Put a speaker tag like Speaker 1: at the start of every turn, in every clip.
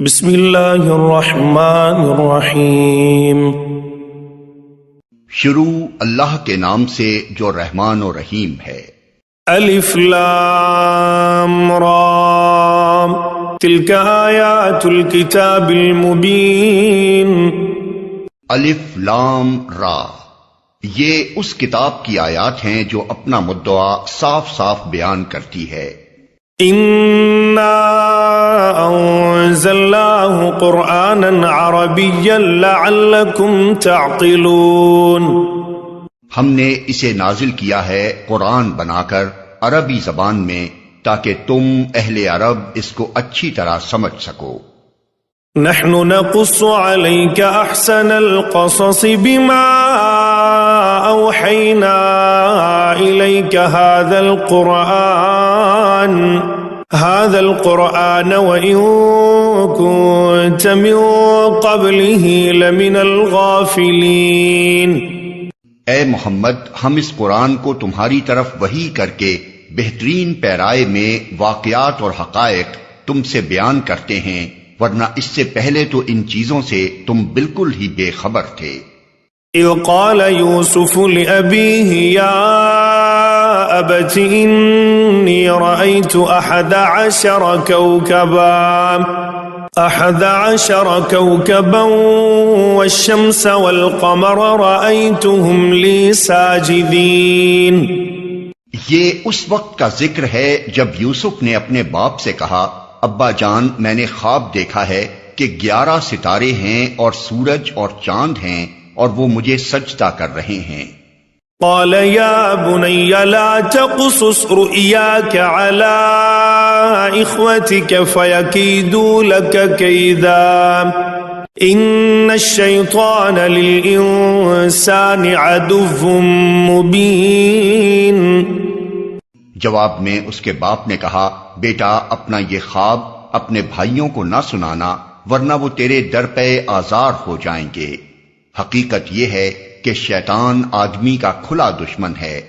Speaker 1: بسم اللہ الرحمن الرحیم۔
Speaker 2: شروع اللہ کے نام سے جو رحمان و رحیم ہے۔
Speaker 1: الف لام را تلک آیات الکتاب المبین۔
Speaker 2: الف لام را، یہ اس کتاب کی آیات ہیں جو اپنا مدعا صاف صاف بیان کرتی ہے۔
Speaker 1: انا انزلناه قرآنا عربیا لعلکم تعقلون۔
Speaker 2: ہم نے اسے نازل کیا ہے قرآن بنا کر عربی زبان میں تاکہ تم اہل عرب اس کو اچھی طرح سمجھ سکو۔
Speaker 1: نحن نقص عليك احسن القصص بما اوحينا اليك هذا القرآن وإن كنت من قبله لمن الغافلين۔
Speaker 2: اے محمد، ہم اس قرآن کو تمہاری طرف وحی کر کے بہترین پیرائے میں واقعات اور حقائق تم سے بیان کرتے ہیں، ورنہ اس سے پہلے تو ان چیزوں سے تم بالکل ہی بے خبر تھے۔
Speaker 1: اذ قال يوسف لأبيه يا أبت إني رأيت 11 كوكبا والشمس والقمر رأيتهم لي ساجدين۔
Speaker 2: یہ اس وقت کا ذکر ہے جب یوسف نے اپنے باپ سے کہا، ابا جان، میں نے خواب دیکھا ہے کہ 11 ستارے ہیں اور سورج اور چاند ہیں اور وہ مجھے سجدہ کر رہے ہیں۔
Speaker 1: قال يا بني لا تقصص رؤياك على إخوتك فيكيدوا لك كيدا إن الشيطان للإنسان عدو مبين۔
Speaker 2: جواب میں اس کے باپ نے کہا، بیٹا، اپنا یہ خواب اپنے بھائیوں کو نہ سنانا ورنہ وہ تیرے در پہ آزار ہو جائیں گے۔ حقیقت یہ ہے کہ شیطان آدمی کا کھلا دشمن ہے۔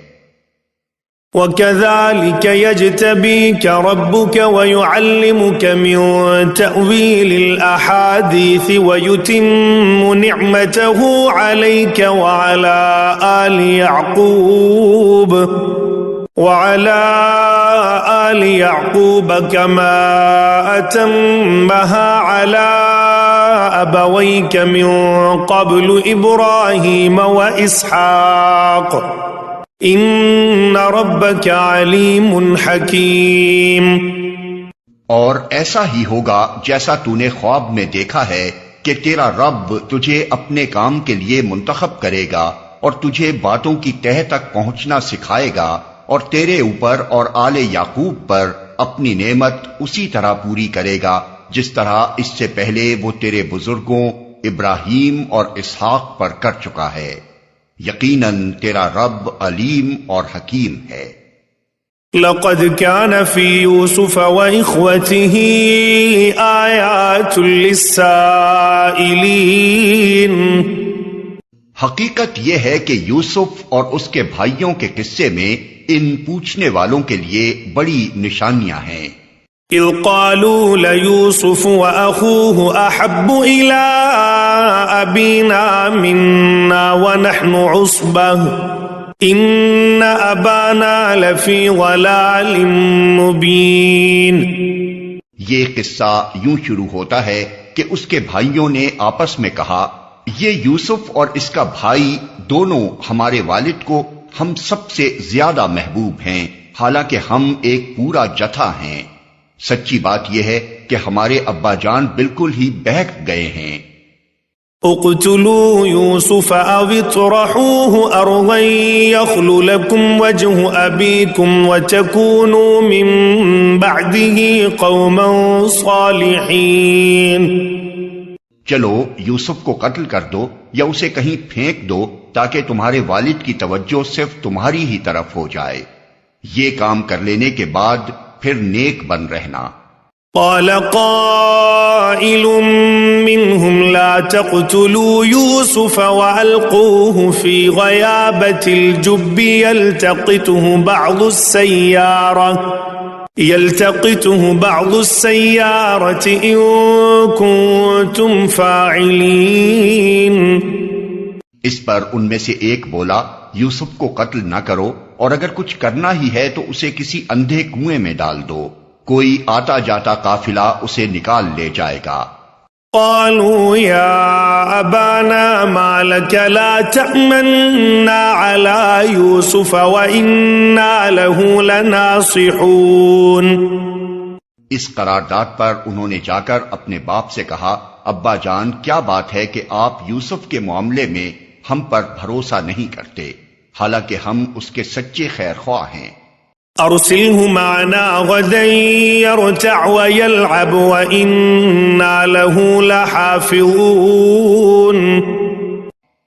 Speaker 1: وَكَذَلِكَ يَجْتَبِيكَ رَبُّكَ وَيُعَلِّمُكَ مِن تَأْوِيلِ الْأَحَادِيثِ وَيُتِمُّ نِعْمَتَهُ عَلَيْكَ وَعَلَى آلِ يَعْقُوبَ كَمَا أَتَمَّهَا عَلَى أَبَوَيْكَ مِن قَبْلُ إِبْرَاهِيمَ وَإِسْحَاقَ إِنَّ رَبَّكَ عَلِيمٌ حَكِيمٌ۔
Speaker 2: اور ایسا ہی ہوگا جیسا تو نے خواب میں دیکھا ہے کہ تیرا رب تجھے اپنے کام کے لیے منتخب کرے گا اور تجھے باتوں کی تہہ تک پہنچنا سکھائے گا، اور تیرے اوپر اور آل یعقوب پر اپنی نعمت اسی طرح پوری کرے گا جس طرح اس سے پہلے وہ تیرے بزرگوں ابراہیم اور اسحاق پر کر چکا ہے۔ یقیناً تیرا رب علیم اور حکیم ہے۔
Speaker 1: لقد كان في يوسف وإخوته آيات للسائلين۔
Speaker 2: حقیقت یہ ہے کہ یوسف اور اس کے بھائیوں کے قصے میں ان پوچھنے والوں کے لیے بڑی نشانیاں ہیں۔
Speaker 1: اذ قالوا ليوسف وأخوه أحب إلى أبينا منا ونحن عصبة إن أبانا لفي ضلال مبين۔
Speaker 2: یہ قصہ یوں شروع ہوتا ہے کہ اس کے بھائیوں نے آپس میں کہا، یہ یوسف اور اس کا بھائی دونوں ہمارے والد کو ہم سب سے زیادہ محبوب ہیں، حالانکہ ہم ایک پورا جتھا ہیں۔ سچی بات یہ ہے کہ ہمارے ابا جان بالکل ہی بہک گئے ہیں۔
Speaker 1: اقتلوا يوسف او اطرحوه ارضا يخل لكم وجه ابيكم وتكونوا من بعده قوما صالحين۔
Speaker 2: چلو یوسف کو قتل کر دو یا اسے کہیں پھینک دو تاکہ تمہارے والد کی توجہ صرف تمہاری ہی طرف ہو جائے، یہ کام کر لینے کے بعد پھر نیک بن رہنا۔
Speaker 1: قال قائل منهم لا تقتلوا يوسف وألقوه في غيابة الجب يلتقطه بعض السيارة يلتقطه بعض السيارة إن كنتم فاعلين.
Speaker 2: اس پر ان میں سے ایک بولا، یوسف کو قتل نہ کرو، اور اگر کچھ کرنا ہی ہے تو اسے کسی اندھے کنویں میں ڈال دو، کوئی آتا جاتا قافلہ اسے نکال لے جائے گا۔
Speaker 1: قالوا يا أبانا ما لك لا تأمنا على يوسف وإنا له لناصحون.
Speaker 2: اس قرارداد پر انہوں نے جا کر اپنے باپ سے کہا، ابا جان کیا بات ہے کہ آپ یوسف کے معاملے میں ہم پر بھروسہ نہیں کرتے، حالانکہ ہم اس کے سچے خیر خواہ ہیں۔
Speaker 1: أرسله معنا غدا يرتع ويلعب وإنا له لحافظون.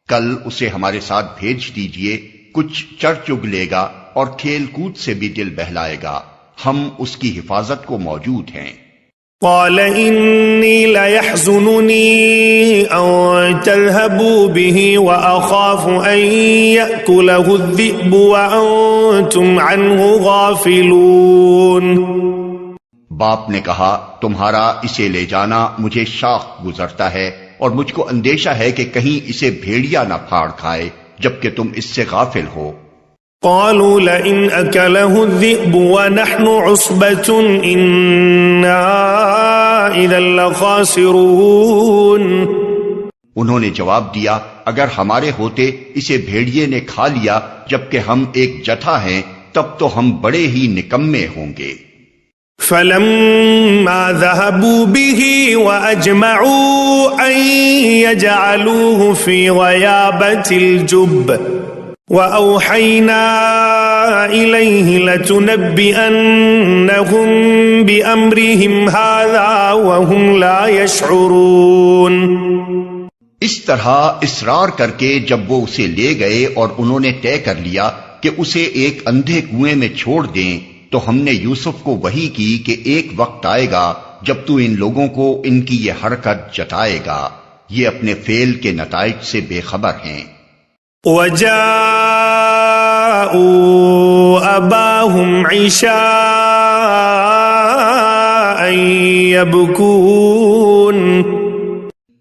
Speaker 2: کل اسے ہمارے ساتھ بھیج دیجئے، کچھ چر چگ لے گا اور کھیل کود سے بھی دل بہلائے گا، ہم اس کی حفاظت کو موجود ہیں۔
Speaker 1: قال إني ليحزنني أن تذهبوا به وأخاف أن يأكله الذئب وأنتم عنه غافلون.
Speaker 2: باپ نے کہا، تمہارا اسے لے جانا مجھے شاق گزرتا ہے اور مجھ کو اندیشہ ہے کہ کہیں اسے بھیڑیا نہ پھاڑ کھائے جبکہ تم اس سے غافل ہو۔
Speaker 1: قالوا لئن أكله الذئب ونحن عصبة إنا إذا لخاسرون.
Speaker 2: انہوں نے جواب دیا، اگر ہمارے ہوتے اسے بھیڑیے نے کھا لیا جبکہ ہم ایک جتھا ہیں تب تو ہم بڑے ہی نکمے ہوں گے۔
Speaker 1: فلما ذهبوا به وأجمعوا أن يجعلوه في غيابة الجب وأوحينا إليه لتنبئنهم بأمرهم هذا وهم لا يشعرون.
Speaker 2: اس طرح اصرار کر کے جب وہ اسے لے گئے اور انہوں نے طے کر لیا کہ اسے ایک اندھے کنویں میں چھوڑ دیں، تو ہم نے یوسف کو وحی کی کہ ایک وقت آئے گا جب تو ان لوگوں کو ان کی یہ حرکت جتائے گا، یہ اپنے فعل کے نتائج سے بے خبر ہیں۔
Speaker 1: وَجَاءُوا أَبَاهُمْ عِشَاءً يَبْكُونَ.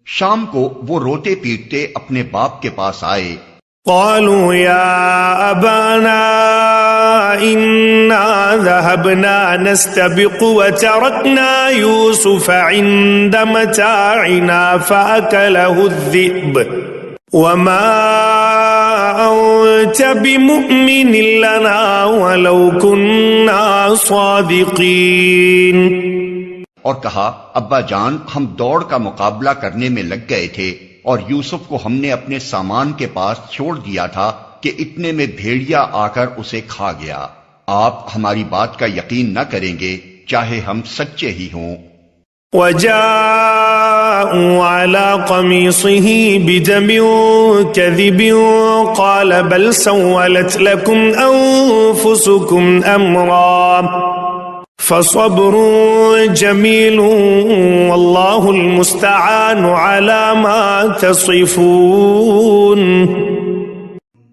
Speaker 2: شام کو وہ روتے پیٹتے اپنے باپ کے پاس آئے۔
Speaker 1: قالوا يا أبانا إنا ذهبنا نستبق وتركنا يوسف عند متاعنا فأكله الذئب وما أنت بمؤمن لنا ولو كنا صادقين.
Speaker 2: اور کہا، ابا جان ہم دوڑ کا مقابلہ کرنے میں لگ گئے تھے اور یوسف کو ہم نے اپنے سامان کے پاس چھوڑ دیا تھا کہ اتنے میں بھیڑیا آ کر اسے کھا گیا، آپ ہماری بات کا یقین نہ کریں گے چاہے ہم سچے ہی ہوں۔
Speaker 1: وَجَاءُوا عَلَى قَمِيصِهِ بِدَمٍ كَذِبٍ قَالَ بَلْ سَوَّلَتْ لَكُمْ أَنفُسُكُمْ أَمْرًا فَصَبْرٌ جَمِيلٌ وَاللَّهُ الْمُسْتَعَانُ عَلَى مَا تَصِفُونَ.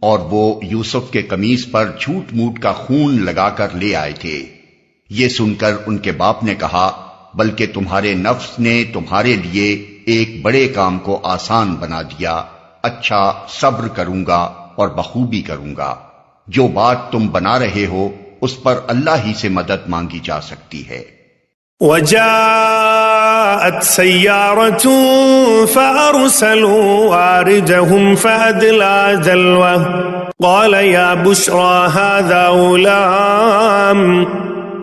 Speaker 2: اور وہ یوسف کے قمیص پر جھوٹ موٹ کا خون لگا کر لے آئے تھے۔ یہ سن کر ان کے باپ نے کہا، بلکہ تمہارے نفس نے تمہارے لیے ایک بڑے کام کو آسان بنا دیا، اچھا صبر کروں گا اور بخوبی کروں گا، جو بات تم بنا رہے ہو اس پر اللہ ہی سے مدد مانگی جا سکتی ہے۔
Speaker 1: وَجَاءَتْ سَيَّارَةٌ فَأَرْسَلُوا وَارِدَهُمْ فَأَدْلَى دَلْوَهُ قَالَ يَا بُشْرَى هَذَا غُلَامٌ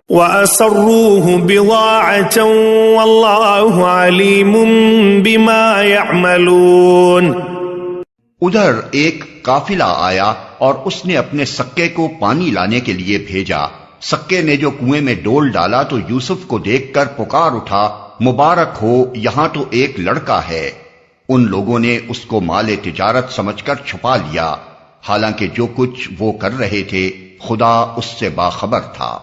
Speaker 1: وَأَسَرُّوهُ بِضَاعَةً وَاللَّهُ عَلِيمٌ بِمَا يَعْمَلُونَ.
Speaker 2: ادھر ایک قافلہ آیا اور اس نے اپنے سکے کو پانی لانے کے لیے بھیجا۔ سکے نے جو کنویں میں ڈول ڈالا تو یوسف کو دیکھ کر پکار اٹھا، مبارک ہو، یہاں تو ایک لڑکا ہے۔ ان لوگوں نے اس کو مال تجارت سمجھ کر چھپا لیا، حالانکہ جو کچھ وہ کر رہے تھے خدا اس سے باخبر تھا۔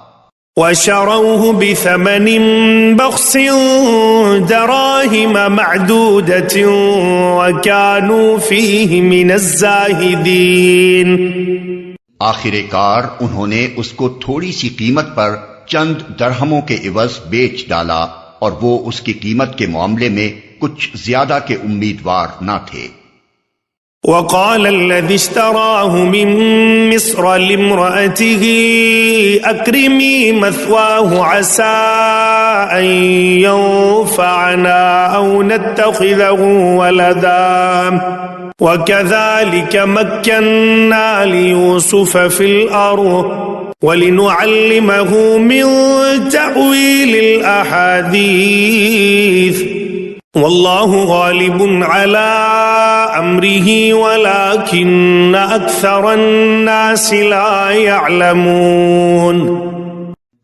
Speaker 1: وَشَرَوْهُ بِثَمَنٍ بَخْسٍ دَرَاهِمَ مَعْدُودَةٍ وَكَانُوا فِيهِ مِنَ الزَّاهِدِينَ.
Speaker 2: آخر کار انہوں نے اس کو تھوڑی سی قیمت پر چند درہموں کے عوض بیچ ڈالا، اور وہ اس کی قیمت کے معاملے میں کچھ زیادہ کے امیدوار نہ تھے۔
Speaker 1: وقال الذي اشتراه من مصر لامرأته أكرمي مثواه عسى أن ينفعنا أو نتخذه ولدا وكذلك مكنا ليوسف في الأرض ولنعلمه من تأويل الأحاديث والله غالب على امره ولكن اکثر الناس لا يعلمون۔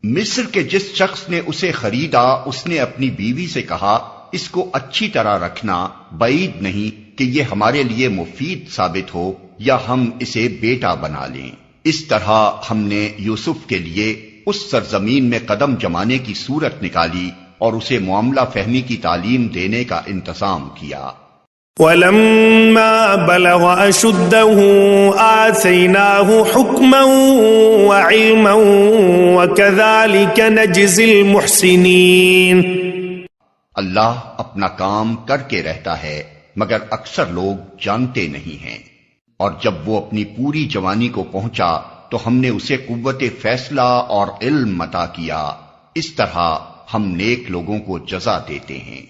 Speaker 2: مصر کے جس شخص نے اسے خریدا اس نے اپنی بیوی سے کہا، اس کو اچھی طرح رکھنا، بعید نہیں کہ یہ ہمارے لیے مفید ثابت ہو یا ہم اسے بیٹا بنا لیں۔ اس طرح ہم نے یوسف کے لیے اس سرزمین میں قدم جمانے کی صورت نکالی اور اسے معاملہ فہمی کی تعلیم دینے کا انتظام کیا۔
Speaker 1: وَلَمَّا بَلَغَ أَشُدَّهُ آتَيْنَاهُ حُكْمًا وَعِلْمًا وَكَذَلِكَ نَجْزِي الْمُحْسِنِينَ۔
Speaker 2: اللہ اپنا کام کر کے رہتا ہے مگر اکثر لوگ جانتے نہیں ہیں، اور جب وہ اپنی پوری جوانی کو پہنچا تو ہم نے اسے قوت فیصلہ اور علم عطا کیا، اس طرح ہم نیک لوگوں کو جزا دیتے ہیں۔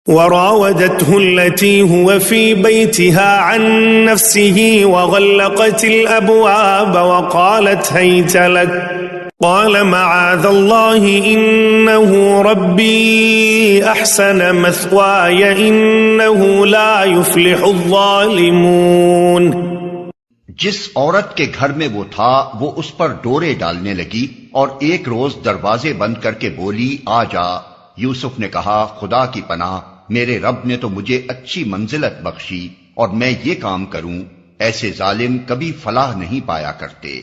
Speaker 1: وراودته التي هو في بيتها عن نفسه وغلقت الأبواب وقالت هيت لك قال معاذ الله إنه ربي أحسن مثواي إنه لا يفلح الظالمون۔
Speaker 2: جس عورت کے گھر میں وہ تھا وہ اس پر ڈورے ڈالنے لگی اور ایک روز دروازے بند کر کے بولی آ جا۔ یوسف نے کہا خدا کی پناہ، میرے رب نے تو مجھے اچھی منزلت بخشی اور میں یہ کام کروں، ایسے ظالم کبھی فلاح نہیں پایا کرتے۔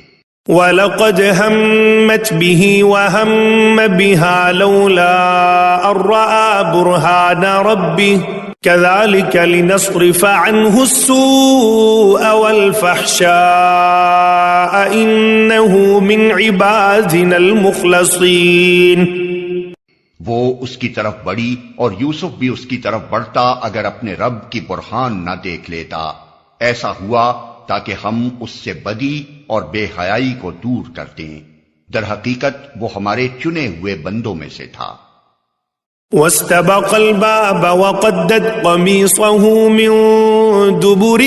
Speaker 1: وَلَقَدْ هَمَّتْ بِهِ وَهَمَّ بِهَا لَوْلَا أَن رَّأَىٰ بُرْهَانَ رَبِّهِ كَذَلِكَ لِنَصْرِفَ عَنْهُ السُّوءَ وَالْفَحْشَاءَ إِنَّهُ مِنْ عِبَادِنَا الْمُخْلَصِينَ۔
Speaker 2: وہ اس کی طرف بڑھی اور یوسف بھی اس کی طرف بڑھتا اگر اپنے رب کی برہان نہ دیکھ لیتا۔ ایسا ہوا تاکہ ہم اس سے بدی اور بے حیائی کو دور کر دیں، در حقیقت وہ ہمارے چنے ہوئے بندوں میں سے تھا۔
Speaker 1: واستبق الباب وقدت قميصه من دبر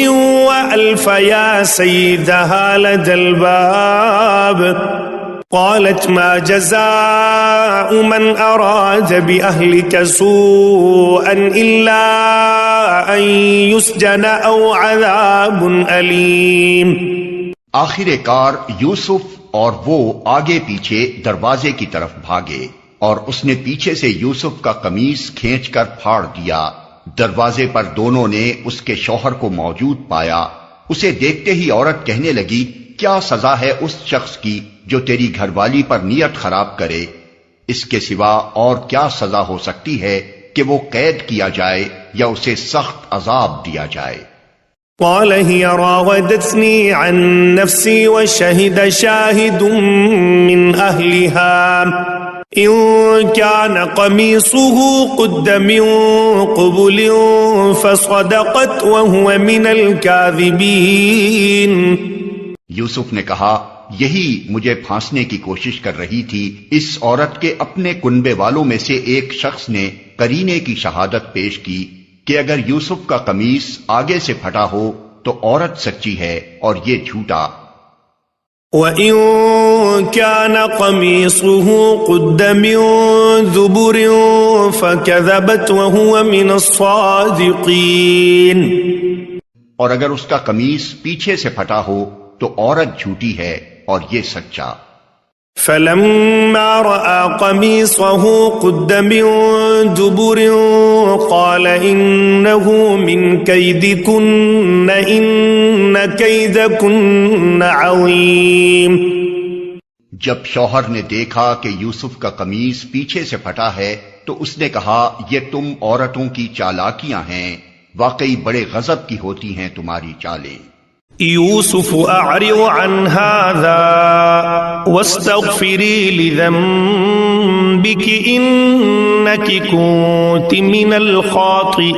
Speaker 1: وألف يا سيدها لدى الباب قالت ما جزاء من أراد بأهلك سوءا إلا أن يسجن أو عذاب أليم۔
Speaker 2: آخر کار یوسف اور وہ آگے پیچھے دروازے کی طرف بھاگے اور اس نے پیچھے سے یوسف کا قمیص کھینچ کر پھاڑ دیا۔ دروازے پر دونوں نے اس کے شوہر کو موجود پایا۔ اسے دیکھتے ہی عورت کہنے لگی کیا سزا ہے اس شخص کی جو تیری گھر والی پر نیت خراب کرے؟ اس کے سوا اور کیا سزا ہو سکتی ہے کہ وہ قید کیا جائے یا اسے سخت عذاب دیا جائے۔
Speaker 1: قال هي راودتني عن نفسي وشهد شاهد من أهلها إن كان قميصه قد من قبل فصدقت وهو من الكاذبين۔
Speaker 2: یوسف نے کہا یہی مجھے پھانسنے کی کوشش کر رہی تھی۔ اس عورت کے اپنے کنبے والوں میں سے ایک شخص نے قرینے کی شہادت پیش کی کہ اگر یوسف کا قمیص آگے سے پھٹا ہو تو عورت سچی ہے اور یہ جھوٹا۔
Speaker 1: وَإِن كَانَ قَمِيصُهُ قُدَّ مِن دُبُرٍ فَكَذَبَتْ وَهُوَ مِنَ الصَّادِقِينَ۔
Speaker 2: اور اگر اس کا قمیص پیچھے سے پھٹا ہو تو عورت جھوٹی ہے اور یہ سچا۔
Speaker 1: فَلَمَّا رَأَىٰ قَمِيصَهُ قُدَّ مِن دُبُرٍ قَالَ إِنَّهُ مِن كَيْدِكُنَّ إِنَّ كَيْدَكُنَّ عَظِيمٌ۔
Speaker 2: جب شوہر نے دیکھا کہ یوسف کا قمیص پیچھے سے پھٹا ہے تو اس نے کہا یہ تم عورتوں کی چالاکیاں ہیں، واقعی بڑے غضب کی ہوتی ہیں تمہاری چالیں۔
Speaker 1: يوسف أعرض عن هذا واستغفري لذنبك إنك كنت من الخاطئين۔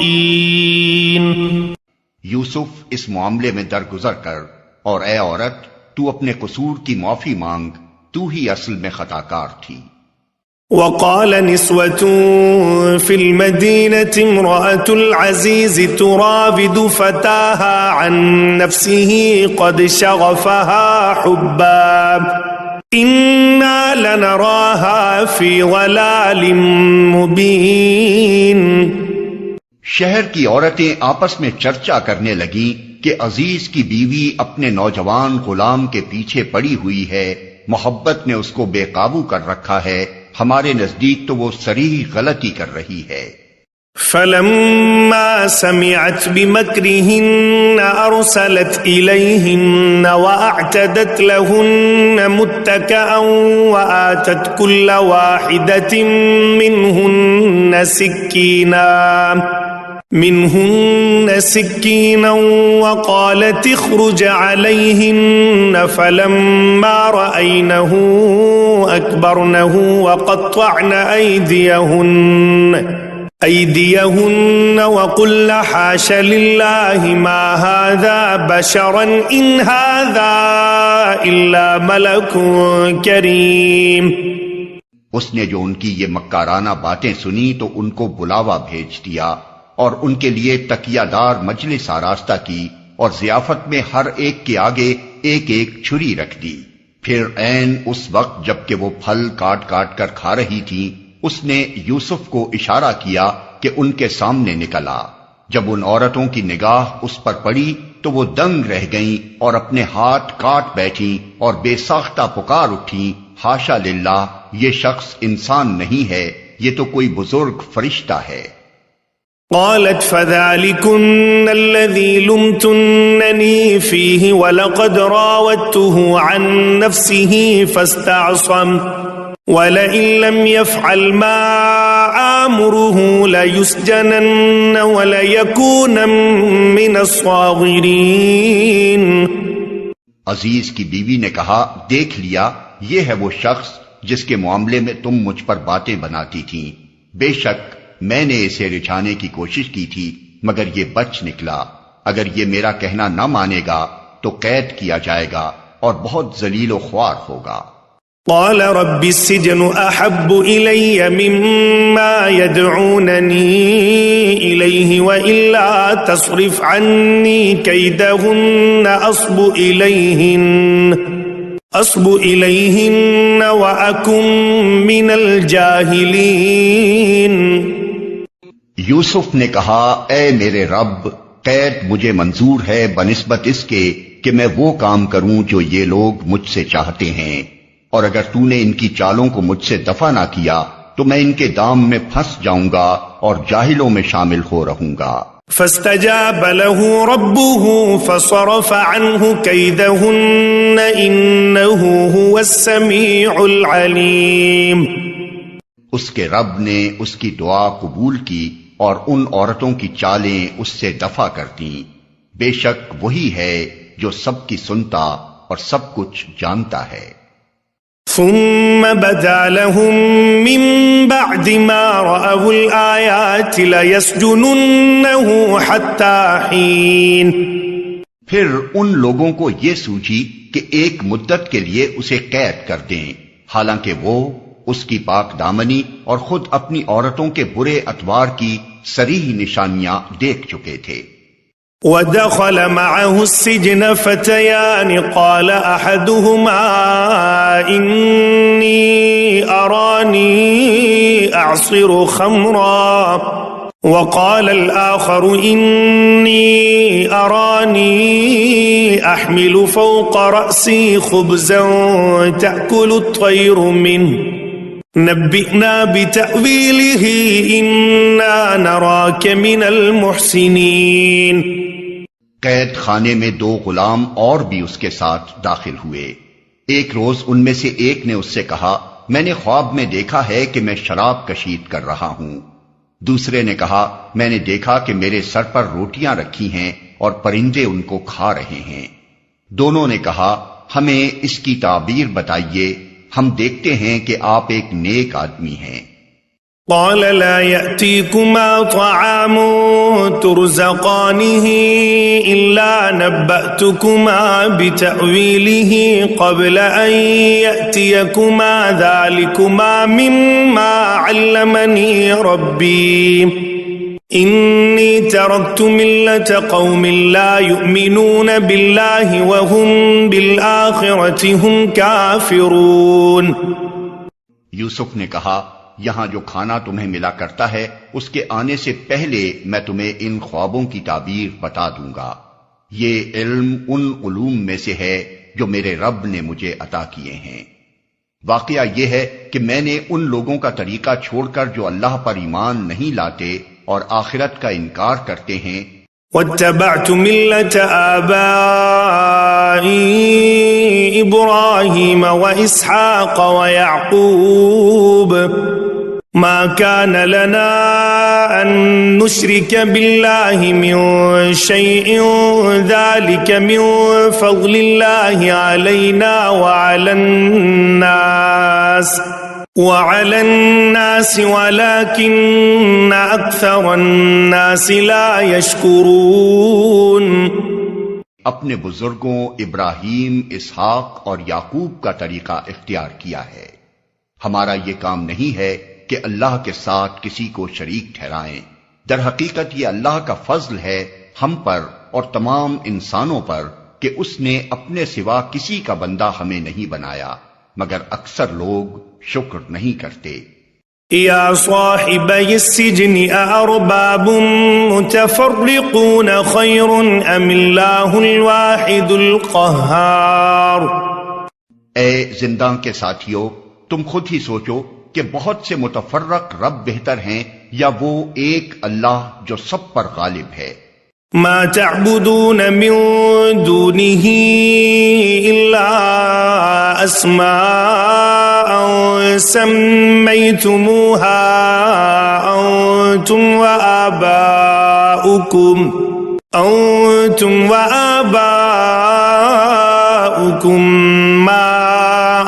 Speaker 2: یوسف اس معاملے میں درگزر کر، اور اے عورت تو اپنے قصور کی معافی مانگ، تو ہی اصل میں خطا کار تھی۔
Speaker 1: وقال نسوة في المدينة امرأة العزيز تراود فتاها عن نفسه قد شغفها حبا إنا لنراها في ضلال مبين۔
Speaker 2: شہر کی عورتیں آپس میں چرچا کرنے لگیں کہ عزیز کی بیوی اپنے نوجوان غلام کے پیچھے پڑی ہوئی ہے، محبت نے اس کو بے قابو کر رکھا ہے، ہمارے نزدیک تو وہ صریح غلطی کر رہی ہے۔
Speaker 1: فلما سمعت بمكرهن أرسلت إليهن وأعتدت لهن متكئا وآتت كل واحدة منهن سكينا وقالت اخرج عليهن فلما رأينه أكبرنه وقطعن أيديهن وقلن حاش لله ما هذا بشرا إن هذا إلا ملك كريم۔
Speaker 2: اس نے جو ان کی یہ مکارانہ باتیں سنی تو ان کو بلاوا بھیج دیا اور ان کے لیے تکیہ دار مجلس آراستہ کی اور ضیافت میں ہر ایک کے آگے ایک ایک چھری رکھ دی۔ پھر عین اس وقت جب کہ وہ پھل کاٹ کاٹ کر کھا رہی تھی، اس نے یوسف کو اشارہ کیا کہ ان کے سامنے نکل آ۔ جب ان عورتوں کی نگاہ اس پر پڑی تو وہ دنگ رہ گئیں اور اپنے ہاتھ کاٹ بیٹھیں اور بے ساختہ پکار اٹھیں، حاشا للہ، یہ شخص انسان نہیں ہے، یہ تو کوئی بزرگ فرشتہ ہے۔
Speaker 1: قالت فذلكن الذي لمتنني فيه ولقد راودته عن نفسه فاستعصم ولئن لم يفعل ما آمره ليسجنن وليكون من الصاغرين۔
Speaker 2: عزیز کی بیوی نے کہا، دیکھ لیا، یہ ہے وہ شخص جس کے معاملے میں تم مجھ پر باتیں بناتی تھی، بے شک میں نے اسے رجھانے کی کوشش کی تھی مگر یہ بچ نکلا، اگر یہ میرا کہنا نہ مانے گا تو قید کیا جائے گا اور بہت ذلیل و خوار ہوگا۔
Speaker 1: قال رب السجن احب الي مما يدعونني اليه والا تصرف عني كيدهن اصب اليهن واكن من الجاهلين۔
Speaker 2: یوسف نے کہا، اے میرے رب، قید مجھے منظور ہے بنسبت اس کے کہ میں وہ کام کروں جو یہ لوگ مجھ سے چاہتے ہیں، اور اگر تو نے ان کی چالوں کو مجھ سے دفع نہ کیا تو میں ان کے دام میں پھنس جاؤں گا اور جاہلوں میں شامل ہو رہوں گا۔
Speaker 1: فاستجاب له ربه فصرف عنه كيدهن إنه هو السميع العليم۔
Speaker 2: اس کے رب نے اس کی دعا قبول کی اور ان عورتوں کی چالیں اس سے دفع کر دیں، بے شک وہی ہے جو سب کی سنتا اور سب کچھ جانتا ہے۔
Speaker 1: ثم بدا لهم من بعد ما رأوا الآيات ليسجننه حتى حين۔
Speaker 2: پھر ان لوگوں کو یہ سوچی کہ ایک مدت کے لیے اسے قید کر دیں، حالانکہ وہ اس کی پاک دامنی اور خود اپنی عورتوں کے برے اطوار کی صریح نشانیاں دیکھ چکے تھے۔
Speaker 1: ودخل معه السجن فتيان قال أحدهما إني أراني أعصر خمرا وقال الآخر إني أراني أحمل فوق رأسي خبزا تأكل الطير منه نبئنا بتأويله إنا نراك من المحسنين۔
Speaker 2: قید خانے میں دو غلام اور بھی اس کے ساتھ داخل ہوئے۔ ایک روز ان میں سے ایک نے اس سے کہا، میں نے خواب میں دیکھا ہے کہ میں شراب کشید کر رہا ہوں۔ دوسرے نے کہا، میں نے دیکھا کہ میرے سر پر روٹیاں رکھی ہیں اور پرندے ان کو کھا رہے ہیں۔ دونوں نے کہا ہمیں اس کی تعبیر بتائیے، ہم دیکھتے ہیں کہ آپ ایک نیک آدمی ہیں۔
Speaker 1: قال لا يأتيكما طعام ترزقانه إلا نبأتكما بتأويله قبل أن يأتيكما ذلكما مما علمني ربي إني تركت ملة قوم لا يؤمنون بالله وهم بالآخرة هم كافرون۔
Speaker 2: یوسف نے کہا یہاں جو کھانا تمہیں ملا کرتا ہے اس کے آنے سے پہلے میں تمہیں ان خوابوں کی تعبیر بتا دوں گا۔ یہ علم ان علوم میں سے ہے جو میرے رب نے مجھے عطا کیے ہیں۔ واقعہ یہ ہے کہ میں نے ان لوگوں کا طریقہ چھوڑ کر جو اللہ پر ایمان نہیں لاتے اور آخرت کا انکار کرتے ہیں،
Speaker 1: واتبعت ملة آبائي إبراهيم وإسحاق ويعقوب ما كان لنا أن نشرك بالله من شيء ذلك من فضل الله علينا وعلى الناس ولكن أكثر الناس لا يشكرون۔
Speaker 2: اپنے بزرگوں ابراہیم، اسحاق اور یعقوب کا طریقہ اختیار کیا ہے۔ ہمارا یہ کام نہیں ہے کہ اللہ کے ساتھ کسی کو شریک ٹھہرائیں، در حقیقت یہ اللہ کا فضل ہے ہم پر اور تمام انسانوں پر کہ اس نے اپنے سوا کسی کا بندہ ہمیں نہیں بنایا، مگر اکثر لوگ شکر نہیں کرتے۔
Speaker 1: یا صاحبی السجن أأرباب متفرقون خیر ام اللہ الواحد القہار۔
Speaker 2: اے زنداں کے ساتھیوں، تم خود ہی سوچو کہ بہت سے متفرق رب بہتر ہیں یا وہ ایک اللہ جو سب پر غالب ہے۔
Speaker 1: ما تعبدون من دونه إلا أسماء سميتموها أنتم وآباؤكم ما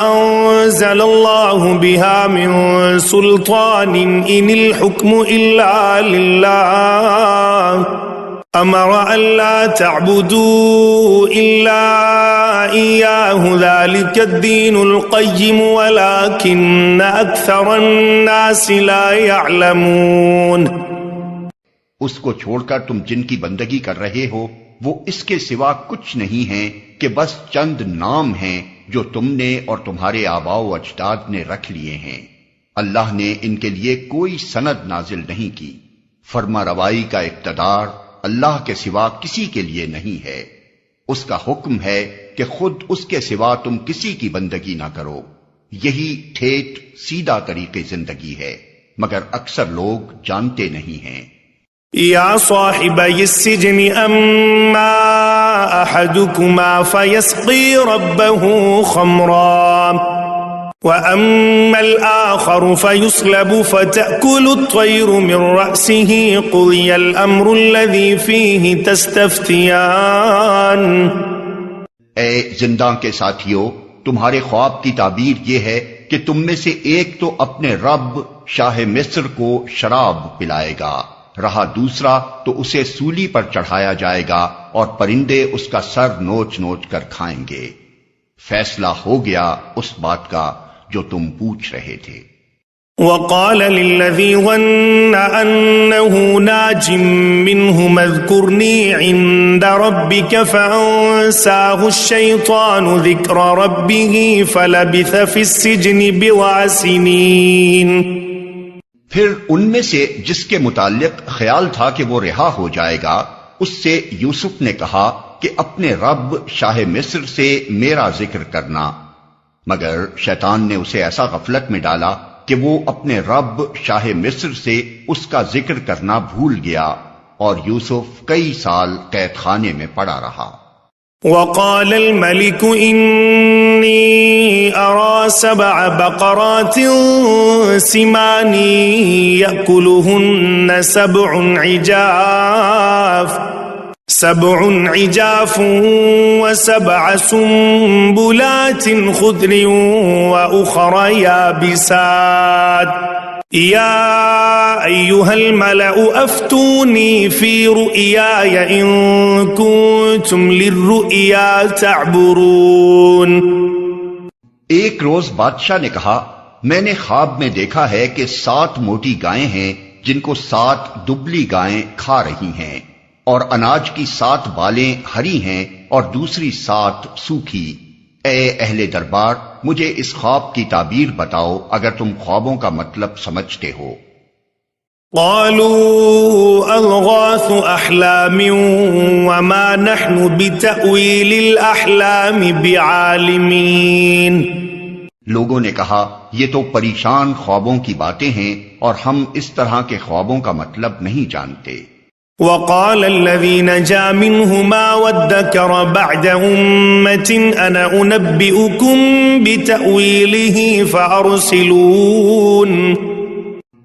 Speaker 1: أنزل الله بها من سلطان إن الحكم إلا لله أمر ألا تعبدوا إلا إياه ذلك الدين القيم ولكن أكثر الناس لا يعلمون۔
Speaker 2: اس کو چھوڑ کر تم جن کی بندگی کر رہے ہو وہ اس کے سوا کچھ نہیں ہیں کہ بس چند نام ہیں جو تم نے اور تمہارے آباء و اجداد نے رکھ لیے ہیں۔ اللہ نے ان کے لیے کوئی سند نازل نہیں کی۔ فرما روائی کا اقتدار اللہ کے سوا کسی کے لیے نہیں ہے۔ اس کا حکم ہے کہ خود اس کے سوا تم کسی کی بندگی نہ کرو۔ یہی ٹھیٹ سیدھا طریقے زندگی ہے، مگر اکثر لوگ جانتے نہیں ہیں۔
Speaker 1: یا صاحبی السجن اما احدکما فیسقی ربه خمرا وَأَمَّا الْآخَرُ فَيُصْلَبُ فَتَأْكُلُ الطَّيْرُ مِنْ رَأْسِهِ قُضِيَ الْأَمْرُ الَّذِي فِيهِ تَسْتَفْتِيَانِ۔
Speaker 2: اے زنداں کے ساتھیوں، تمہارے خواب کی تعبیر یہ ہے کہ تم میں سے ایک تو اپنے رب شاہ مصر کو شراب پلائے گا، رہا دوسرا تو اسے سولی پر چڑھایا جائے گا اور پرندے اس کا سر نوچ نوچ کر کھائیں گے۔ فیصلہ ہو گیا اس بات کا جو تم پوچھ رہے تھے۔
Speaker 1: وقال للذي ظن أنه ناج منهما اذكرني عند ربك فأنساه الشيطان ذكر ربه فلبث في السجن بضع سنين۔
Speaker 2: پھر ان میں سے جس کے متعلق خیال تھا کہ وہ رہا ہو جائے گا، اس سے یوسف نے کہا کہ اپنے رب شاہ مصر سے میرا ذکر کرنا، مگر شیطان نے اسے ایسا غفلت میں ڈالا کہ وہ اپنے رب شاہ مصر سے اس کا ذکر کرنا بھول گیا، اور یوسف کئی سال قید خانے میں پڑا رہا۔
Speaker 1: وقال الملك إني أرى 7 بقرات سمان سبع عجاف وسبع سنبلات خضر وأخر يابسات يا أيها الملأ أفتوني في رؤياي إن كنتم للرؤيا تعبرون.
Speaker 2: ایک روز بادشاہ نے کہا، میں نے خواب میں دیکھا ہے کہ 7 موٹی گائیں ہیں جن کو 7 دبلی گائیں کھا رہی ہیں، اور اناج کی 7 بالیں ہری ہیں اور دوسری 7 سوکھی. اے اہل دربار، مجھے اس خواب کی تعبیر بتاؤ اگر تم خوابوں کا مطلب سمجھتے ہو.
Speaker 1: قالوا أضغاث أحلام وما نحن بتأويل الأحلام بعالمين.
Speaker 2: لوگوں نے کہا، یہ تو پریشان خوابوں کی باتیں ہیں اور ہم اس طرح کے خوابوں کا مطلب نہیں جانتے.
Speaker 1: وقال الذي نجا منهما وادكر بعد أمة أنا أنبئكم بتأويله فأرسلون.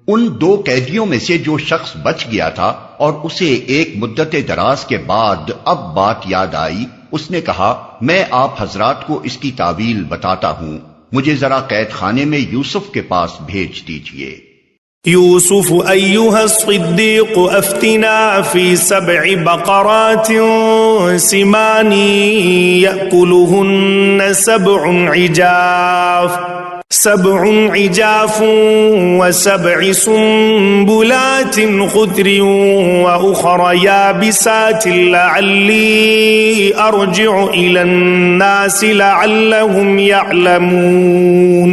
Speaker 2: ان 2 قیدیوں میں سے جو شخص بچ گیا تھا اور اسے ایک مدت دراز کے بعد اب بات یاد آئی، اس نے کہا، میں آپ حضرات کو اس کی تعویل بتاتا ہوں، مجھے ذرا قید خانے میں یوسف کے پاس بھیج دیجئے.
Speaker 1: يوسف أيها الصديق أفتنا في 7 بقرات سمان يأكلهن 7 عجاف و7 سنبلات خضر وأخر يابسات لعلي أرجع إلى الناس لعلهم يعلمون.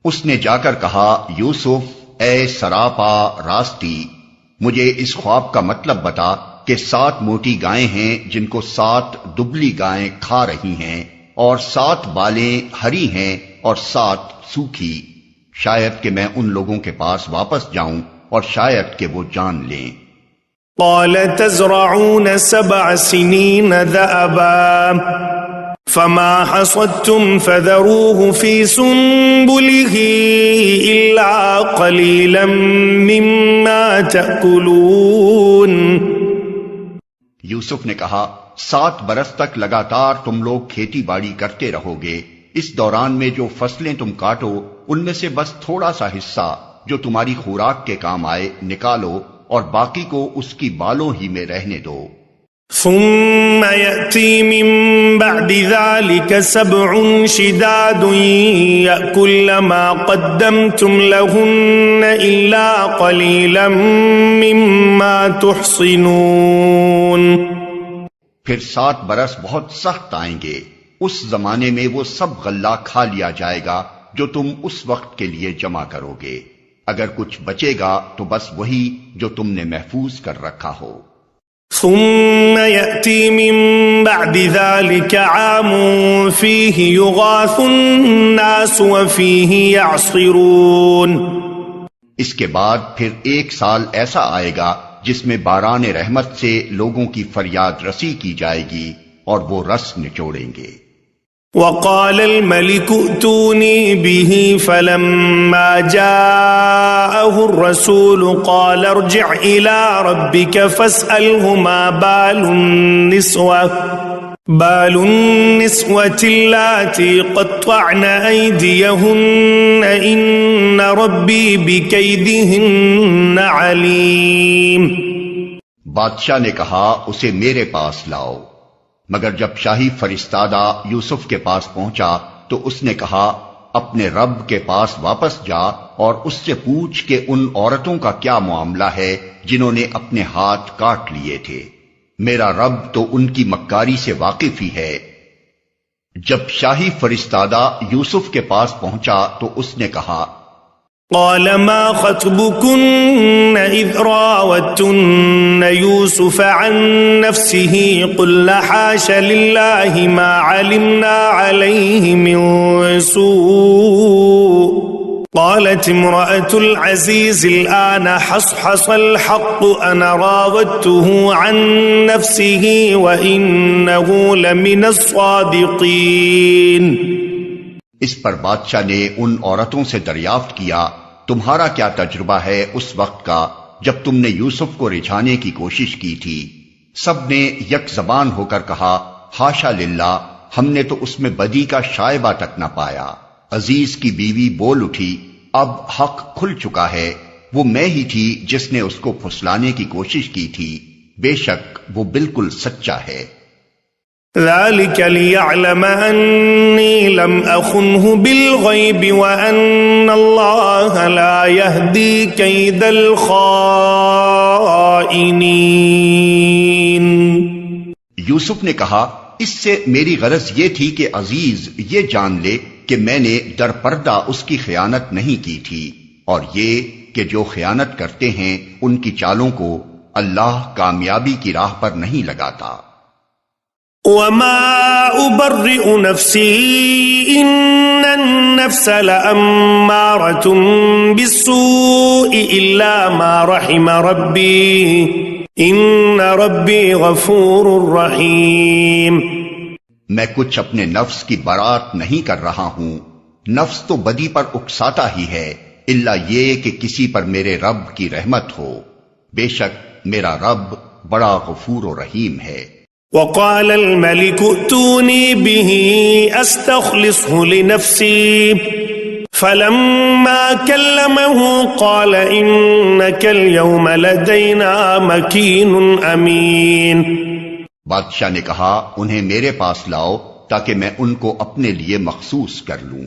Speaker 2: اس نے جا کر کہا، یوسف، اے سراپا راستی، مجھے اس خواب کا مطلب بتا کہ 7 موٹی گائیں ہیں جن کو 7 دبلی گائیں کھا رہی ہیں، اور 7 بالیں ہری ہیں اور 7 سوکھی. شاید کہ میں ان لوگوں کے پاس واپس جاؤں اور شاید کہ وہ جان لیں.
Speaker 1: قال تزرعون 7 سنين دأبا فما حصدتم فذروه في سنبله إلا قليلا مما تأكلون.
Speaker 2: یوسف نے کہا، 7 برس تک لگاتار تم لوگ کھیتی باڑی کرتے رہو گے، اس دوران میں جو فصلیں تم کاٹو ان میں سے بس تھوڑا سا حصہ جو تمہاری خوراک کے کام آئے نکالو اور باقی کو اس کی بالوں ہی میں رہنے دو.
Speaker 1: ثم يأتي من بعد ذلك 7 شداد يأكل ما قدمتم لهن إلا قليلا مما تحصنون.
Speaker 2: پھر 7 برس بہت سخت آئیں گے، اس زمانے میں وہ سب غلہ کھا لیا جائے گا جو تم اس وقت کے لیے جمع کرو گے، اگر کچھ بچے گا تو بس وہی جو تم نے محفوظ کر رکھا ہو.
Speaker 1: ثم يأتي من بعد ذلك عام فيه يغاث الناس وفيه يعصرون.
Speaker 2: اس کے بعد پھر 1 سال ایسا آئے گا جس میں باران رحمت سے لوگوں کی فریاد رسی کی جائے گی اور وہ رس نچوڑیں گے.
Speaker 1: وقال الملك ائتوني به فلما جاءه الرسول قال ارجع إلى ربك فاسأله ما بال النسوة اللاتي قطعن أيديهن إن ربي بكيدهن عليم.
Speaker 2: بادشاہ نے کہا، اسے میرے پاس لاؤ. مگر جب شاہی فرستادہ یوسف کے پاس پہنچا تو اس نے کہا، اپنے رب کے پاس واپس جا اور اس سے پوچھ کہ ان عورتوں کا کیا معاملہ ہے جنہوں نے اپنے ہاتھ کاٹ لیے تھے، میرا رب تو ان کی مکاری سے واقف ہی ہے. جب شاہی فرستادہ یوسف کے پاس پہنچا تو اس نے کہا،
Speaker 1: قال ما خطبكن إذ راوتن يوسف عن نفسه قلنا حاش لله ما علمنا عليه من سوء قالت امرأة العزيز الآن حصحص الحق أنا راودته عن نفسه وإنه لمن الصادقين.
Speaker 2: اس پر بادشاہ نے ان عورتوں سے دریافت کیا، تمہارا کیا تجربہ ہے اس وقت کا جب تم نے یوسف کو رجھانے کی کوشش کی تھی؟ سب نے یک زبان ہو کر کہا حاشا للہ، ہم نے تو اس میں بدی کا شائبہ تک نہ پایا۔ عزیز کی بیوی بول اٹھی اب حق کھل چکا ہے، وہ میں ہی تھی جس نے اس کو پھسلانے کی کوشش کی تھی، بے شک وہ بالکل سچا ہے۔
Speaker 1: ذلك ليعلم أني لم أخنه بالغيب وأن الله لا يهدي كيد الخائنين۔
Speaker 2: یوسف نے کہا اس سے میری غرض یہ تھی کہ عزیز یہ جان لے کہ میں نے در پردہ اس کی خیانت نہیں کی تھی، اور یہ کہ جو خیانت کرتے ہیں ان کی چالوں کو اللہ کامیابی کی راہ پر نہیں لگاتا۔
Speaker 1: وما أبرئ نفسي إن النفس لأمارة بالسوء إلا ما رحم ربي إن ربي غفور رحيم۔
Speaker 2: میں کچھ اپنے نفس کی برات نہیں کر رہا ہوں، نفس تو بدی پر اکساتا ہی ہے، الا یہ کہ کسی پر میرے رب کی رحمت ہو، بے شک میرا رب بڑا غفور و رحیم ہے۔
Speaker 1: وقال الملك ائتوني به استخلصه لنفسي فلما كلمه قال انك اليوم لدينا مكين امين۔
Speaker 2: بادشاہ نے کہا انہیں میرے پاس لاؤ تاکہ میں ان کو اپنے لیے مخصوص کر لوں۔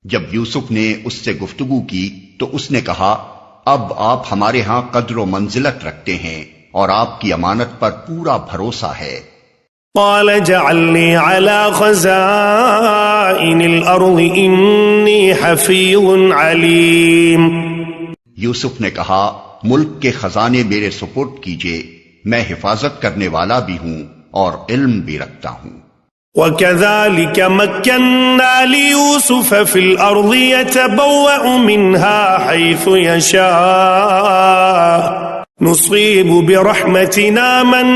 Speaker 2: جب یوسف نے اس سے گفتگو کی تو اس نے کہا اب آپ ہمارے ہاں قدر و منزلت رکھتے ہیں اور آپ کی امانت پر پورا بھروسہ ہے۔
Speaker 1: قال جعلني على خزائن الارض انی حفیظ علیم۔
Speaker 2: یوسف نے کہا ملک کے خزانے میرے سپرد کیجئے، میں حفاظت کرنے والا بھی ہوں اور علم بھی رکھتا ہوں۔
Speaker 1: وَكَذَلِكَ مَكَّنَّا لِيُوسُفَ فِي الْأَرْضِ يَتَبَوَّأُ مِنْهَا حَيْثُ يَشَاءُ نُصِيبُ بِرَحْمَتِنَا مَن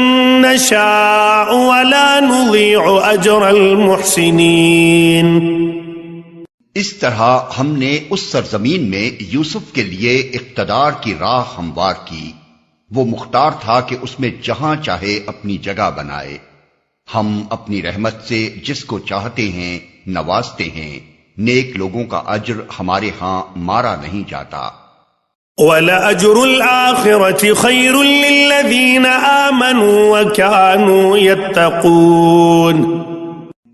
Speaker 1: نَّشَاءُ وَلَا نُضِيعُ أَجْرَ الْمُحْسِنِينَ۔
Speaker 2: اس طرح ہم نے اس سرزمین میں یوسف کے لیے اقتدار کی راہ ہموار کی، وہ مختار تھا کہ اس میں جہاں چاہے اپنی جگہ بنائے، ہم اپنی رحمت سے جس کو چاہتے ہیں نوازتے ہیں، نیک لوگوں کا اجر ہمارے ہاں مارا نہیں جاتا۔
Speaker 1: وَلَأَجْرُ الْآخِرَةِ خَيْرٌ لِّلَّذِينَ آمَنُوا وَكَانُوا يَتَّقُونَ۔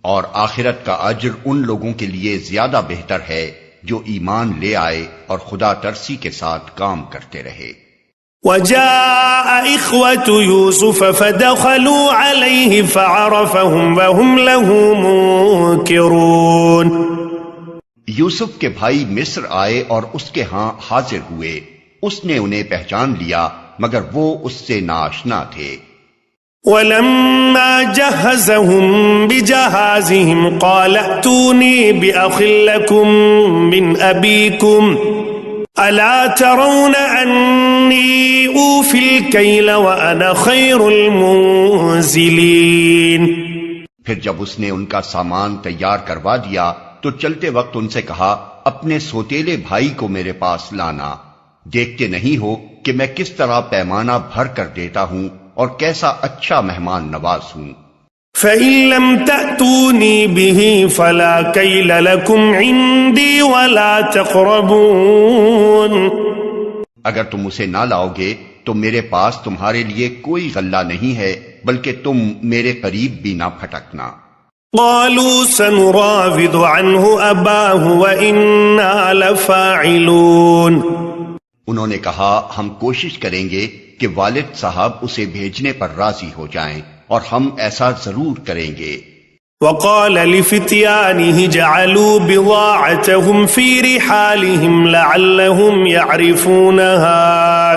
Speaker 2: اور آخرت کا اجر ان لوگوں کے لیے زیادہ بہتر ہے جو ایمان لے آئے اور خدا ترسی کے ساتھ کام کرتے رہے۔
Speaker 1: وَجَاءَ إِخْوَةُ يُوسُفَ فَدَخَلُوا عَلَيْهِ فَعَرَفَهُمْ وَهُمْ لَهُ مُنكِرُونَ۔
Speaker 2: یوسف کے بھائی مصر آئے اور اس کے ہاں حاضر ہوئے، اس نے انہیں پہچان لیا مگر وہ اس سے ناآشنا تھے۔
Speaker 1: وَلَمَّا جَهَّزَهُم بِجَهَازِهِمْ قَالَ ائْتُونِي بِأَخٍ لَّكُم مِّنْ أَبِيكُمْ أَلَا تَرَوْنَ أَنِّي أُوفِي الْكَيْلَ وَأَنَا خَيْرُ الْمُنزِلِينَ۔
Speaker 2: پھر جب اس نے ان کا سامان تیار کروا دیا تو چلتے وقت ان سے کہا اپنے سوتیلے بھائی کو میرے پاس لانا، دیکھتے نہیں ہو کہ میں کس طرح پیمانہ بھر کر دیتا ہوں اور کیسا اچھا مہمان نواز ہوں۔
Speaker 1: فَإِن لَّمْ تَأْتُونِي بِهِ فَلَا كَيْلَ لَكُمْ عِندِي وَلَا تَقْرَبُونَ۔
Speaker 2: اگر تم اسے نہ لاؤ گے تو میرے پاس تمہارے لیے کوئی غلہ نہیں ہے، بلکہ تم میرے قریب بھی نہ پھٹکنا۔
Speaker 1: قَالُوا سَنُرَاوِدُ عَنْهُ أَبَاهُ وَإِنَّا لَفَاعِلُونَ۔ انہوں نے کہا ہم کوشش کریں گے کہ والد صاحب اسے بھیجنے پر راضی ہو جائیں اور ہم ایسا ضرور کریں گے۔ وقال لفتيانه جعلوا بضاعتهم في رحالهم لعلهم يعرفونها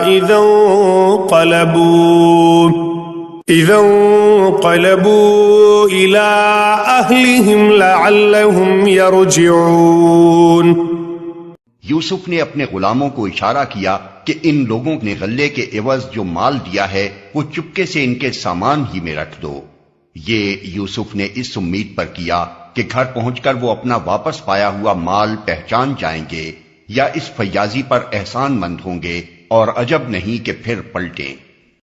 Speaker 1: إذا انقلبوا إلى أهلهم لعلهم يرجعون۔
Speaker 2: یوسف نے اپنے غلاموں کو اشارہ کیا کہ ان لوگوں نے غلے کے عوض جو مال دیا ہے وہ چپکے سے ان کے سامان ہی میں رکھ دو۔ یہ یوسف نے اس امید پر کیا کہ گھر پہنچ کر وہ اپنا واپس پایا ہوا مال پہچان جائیں گے یا اس فیاضی پر احسان مند ہوں گے، اور عجب نہیں کہ پھر پلٹیں۔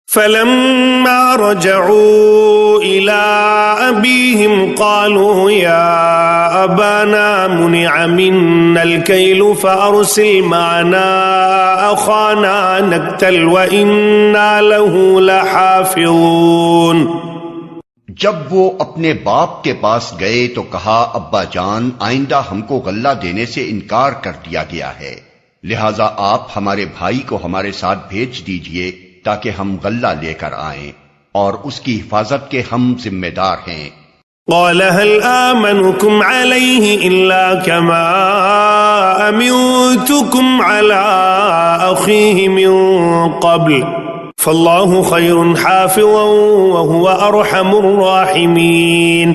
Speaker 3: فلما رجعوا إلى أبيهم قالوا يا أبانا منع منا الكيل فأرسل معنا أخانا نكتل وإنا له لحافظون.
Speaker 2: جب وہ اپنے باپ کے پاس گئے تو کہا ابا جان آئندہ ہم کو غلہ دینے سے انکار کر دیا گیا ہے، لہذا آپ ہمارے بھائی کو ہمارے ساتھ بھیج دیجئے تاکہ ہم غلہ لے کر آئیں اور اس کی حفاظت کے ہم ذمہ دار ہیں.
Speaker 3: قال هل آمنكم عليه إلا كما أمنتكم على أخيه من قبل فالله خير حافظا وهو أرحم الراحمين.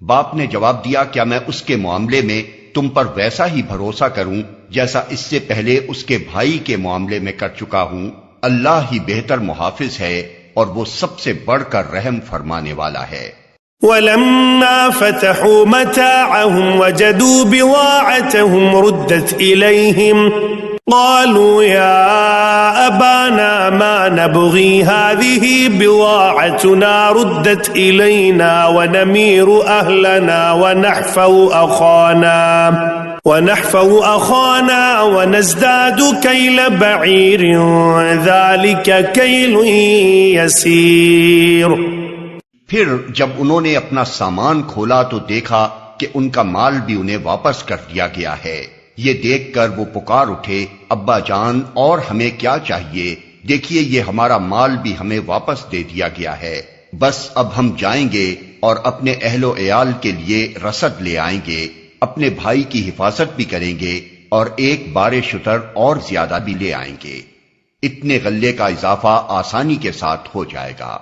Speaker 2: باپ نے جواب دیا کیا میں اس کے معاملے میں تم پر ویسا ہی بھروسہ کروں جیسا اس سے پہلے اس کے بھائی کے معاملے میں کر چکا ہوں؟ اللہ ہی بہتر محافظ ہے اور وہ سب سے بڑھ کر رحم فرمانے والا ہے.
Speaker 3: ولما فتحوا متاعهم وجدوا بضاعتهم ردت إليهم قالوا يا أبانا ما نبغي هذه بضاعتنا ردت إلينا ونمير أهلنا ونحفظ أخانا ونزداد كيل بعير ذلك كيل يسير.
Speaker 2: پھر جب انہوں نے اپنا سامان کھولا تو دیکھا کہ ان کا مال بھی انہیں واپس کر دیا گیا ہے. یہ دیکھ کر وہ پکار اٹھے ابا جان اور ہمیں کیا چاہیے، دیکھیے یہ ہمارا مال بھی ہمیں واپس دے دیا گیا ہے، بس اب ہم جائیں گے اور اپنے اہل و عیال کے لیے رسد لے آئیں گے، اپنے بھائی کی حفاظت بھی کریں گے اور ایک بار شتر اور زیادہ بھی لے آئیں گے. اتنے غلے کا اضافہ آسانی کے ساتھ ہو جائے گا.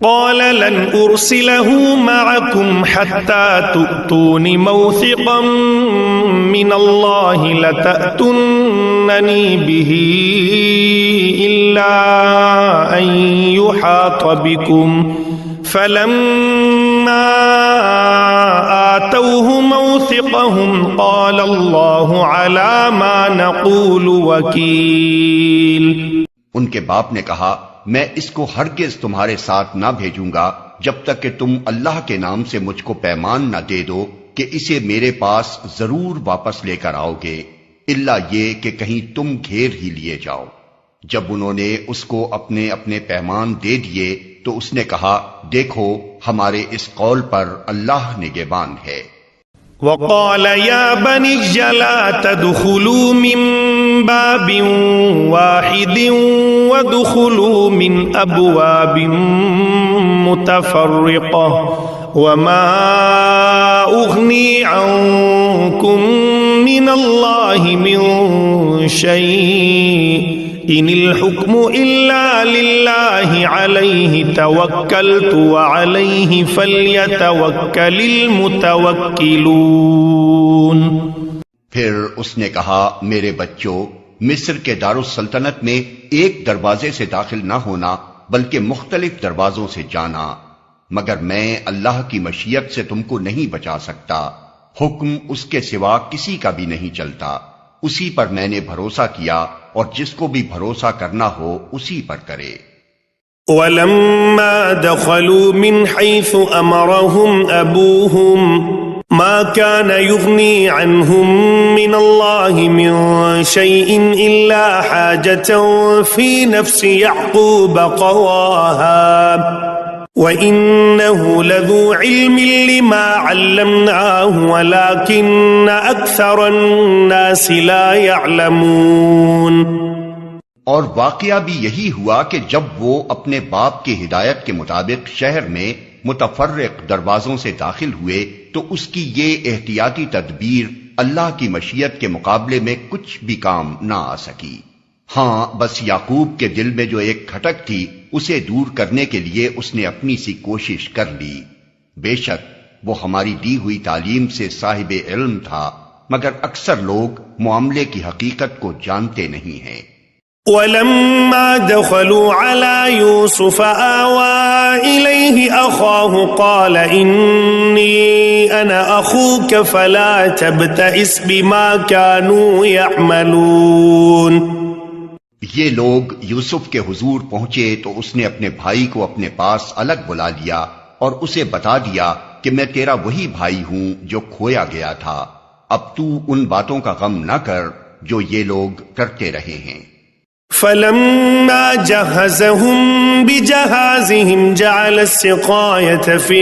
Speaker 3: قال لن أرسله معكم حتى تؤتون موثقا من الله لتأتونني به إلا أن يحاط بكم فلما آتوه موثقهم قال الله على ما نقول وكيل.
Speaker 2: ان کے باپ نے کہا میں اس کو ہرگز تمہارے ساتھ نہ بھیجوں گا جب تک کہ تم اللہ کے نام سے مجھ کو پیمان نہ دے دو کہ اسے میرے پاس ضرور واپس لے کر آؤ گے، الا یہ کہ کہیں تم گھیر ہی لیے جاؤ. جب انہوں نے اس کو اپنے اپنے پیمان دے دیے تو اس نے کہا دیکھو ہمارے اس قول پر اللہ نگہبان ہے.
Speaker 3: وقال يا بني لا تدخلوا من باب واحد وادخلوا من أبواب متفرقة وما أغني عنكم من الله من شيء إن الحكم إلا لله عليه توكلت وعليه فليتوكل المتوكلون.
Speaker 2: پھر اس نے کہا میرے بچوں مصر کے دارالسلطنت میں ایک دروازے سے داخل نہ ہونا بلکہ مختلف دروازوں سے جانا، مگر میں اللہ کی مشیت سے تم کو نہیں بچا سکتا، حکم اس کے سوا کسی کا بھی نہیں چلتا، اسی پر میں نے بھروسہ کیا اور جس کو بھی بھروسہ کرنا ہو اسی پر کرے.
Speaker 3: ولما دخلوا من حيث أمرهم أبوهم ما كان يغني عنهم من الله من شيء إلا حاجة في نفس يعقوب قضاها وَإِنَّهُ لَذُو عِلْمٍ لِمَا عَلَّمْنَاهُ وَلَكِنَّ أَكْثَرَ النَّاسِ لَا يَعْلَمُونَ.
Speaker 2: اور واقعہ بھی یہی ہوا کہ جب وہ اپنے باپ کی ہدایت کے مطابق شہر میں متفرق دروازوں سے داخل ہوئے تو اس کی یہ احتیاطی تدبیر اللہ کی مشیت کے مقابلے میں کچھ بھی کام نہ آ سکی. ہاں بس یعقوب کے دل میں جو ایک کھٹک تھی اسے دور کرنے کے لیے اس نے اپنی سی کوشش کر لی. بے شک وہ ہماری دی ہوئی تعلیم سے صاحب علم تھا، مگر اکثر لوگ معاملے کی حقیقت کو جانتے نہیں ہیں.
Speaker 3: وَلَمَّا دَخَلُوا عَلَى يُوسُفَ آوَى إِلَيْهِ أَخَاهُ قَالَ إِنِّي أَنَا أَخُوكَ فَلَا تَبْتَئِسْ بِمَا كَانُوا يَعْمَلُونَ.
Speaker 2: یہ لوگ یوسف کے حضور پہنچے تو اس نے اپنے بھائی کو اپنے پاس الگ بلا لیا اور اسے بتا دیا کہ میں تیرا وہی بھائی ہوں جو کھویا گیا تھا، اب تو ان باتوں کا غم نہ کر جو یہ لوگ کرتے رہے ہیں۔
Speaker 3: فلما جهزهم بجهازهم جعل السقاية في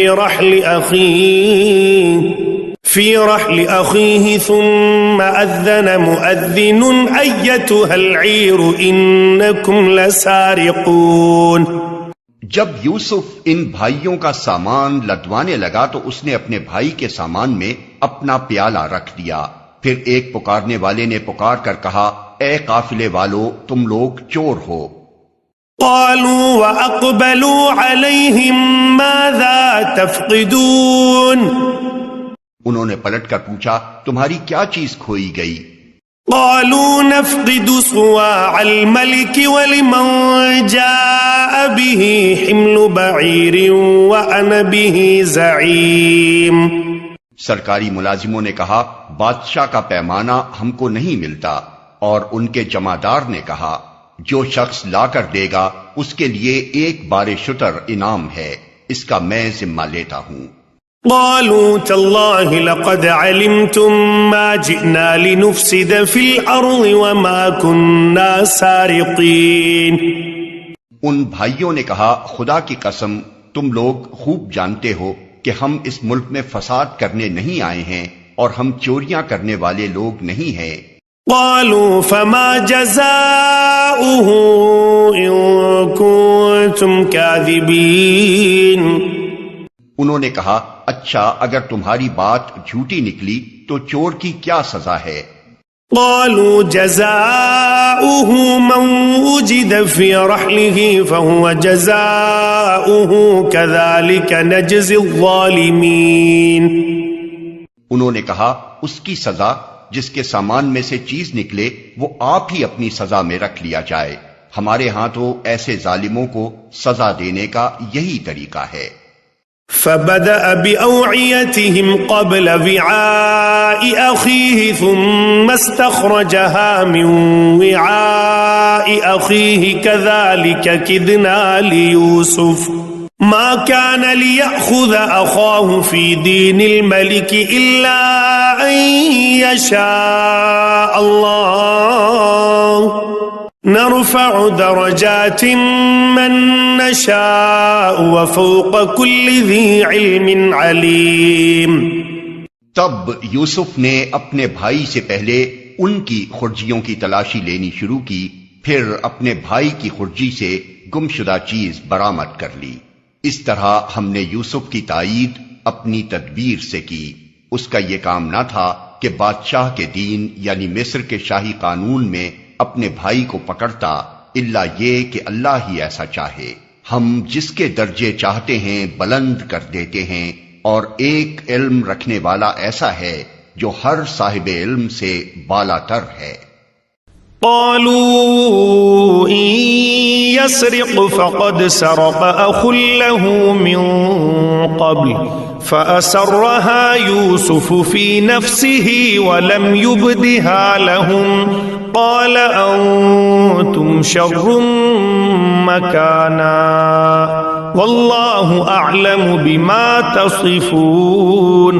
Speaker 3: رحل أخيه ثم أذن مؤذن أيتها العير إنكم لسارقون۔
Speaker 2: جب یوسف ان بھائیوں کا سامان لدوانے لگا تو اس نے اپنے بھائی کے سامان میں اپنا پیالہ رکھ دیا، پھر ایک پکارنے والے نے پکار کر کہا، اے قافلے والو تم لوگ چور ہو۔
Speaker 3: قالوا وأقبلوا عليهم ماذا تفقدون۔
Speaker 2: انہوں نے پلٹ کر پوچھا، تمہاری کیا چیز کھوئی گئی؟
Speaker 3: قالوا نفقد صواع الملك ولمن جاء به حمل بعير وأنا به زعيم۔
Speaker 2: سرکاری ملازموں نے کہا، بادشاہ کا پیمانہ ہم کو نہیں ملتا، اور ان کے جمعدار نے کہا، جو شخص لا کر دے گا اس کے لیے ایک بار شتر انعام ہے، اس کا میں ذمہ لیتا ہوں۔
Speaker 3: قالوا تالله لقد علمتم ما جئنا لنفسد في الأرض وما كنا سارقين۔
Speaker 2: ان بھائیوں نے کہا، خدا کی قسم تم لوگ خوب جانتے ہو کہ ہم اس ملک میں فساد کرنے نہیں آئے ہیں اور ہم چوریاں کرنے والے لوگ نہیں ہیں۔
Speaker 3: قالوا فما جزاؤه إن كنتم كاذبين۔
Speaker 2: انہوں نے کہا، اچھا اگر تمہاری بات جھوٹی نکلی تو چور کی کیا سزا ہے؟
Speaker 3: قالوا جزاؤه من وجد في رحله فهو جزاؤه كذلك نجزي الظالمين۔
Speaker 2: انہوں نے کہا، اس کی سزا جس کے سامان میں سے چیز نکلے وہ آپ ہی اپنی سزا میں رکھ لیا جائے، ہمارے ہاں تو ایسے ظالموں کو سزا دینے کا یہی طریقہ ہے۔
Speaker 3: فبدأ بأوعيتهم قبل وعاء أخيه ثم استخرجها من وعاء أخيه كذلك كدنا ليوسف ما كان ليأخذ أخاه في دين الملك إلا أن يشاء الله نرفع درجات من نشاء وفوق كل ذي علم عليم۔
Speaker 2: تب یوسف نے اپنے بھائی سے پہلے ان کی خرجیوں کی تلاشی لینی شروع کی، پھر اپنے بھائی کی خرجی سے گمشدہ چیز برآمد کر لی۔ اس طرح ہم نے یوسف کی تائید اپنی تدبیر سے کی۔ اس کا یہ کام نہ تھا کہ بادشاہ کے دین یعنی مصر کے شاہی قانون میں اپنے بھائی کو پکڑتا، الا یہ کہ اللہ ہی ایسا چاہے، ہم جس کے درجے چاہتے ہیں بلند کر دیتے ہیں، اور ایک علم رکھنے والا ایسا ہے جو ہر صاحب علم سے بالا تر ہے۔
Speaker 3: قالوا إن يسرق فقد سرق أخ له من قبل فأسرها يوسف في نفسه ولم يبدها لهم قال أنتم شر مكانا والله أعلم بما تصفون۔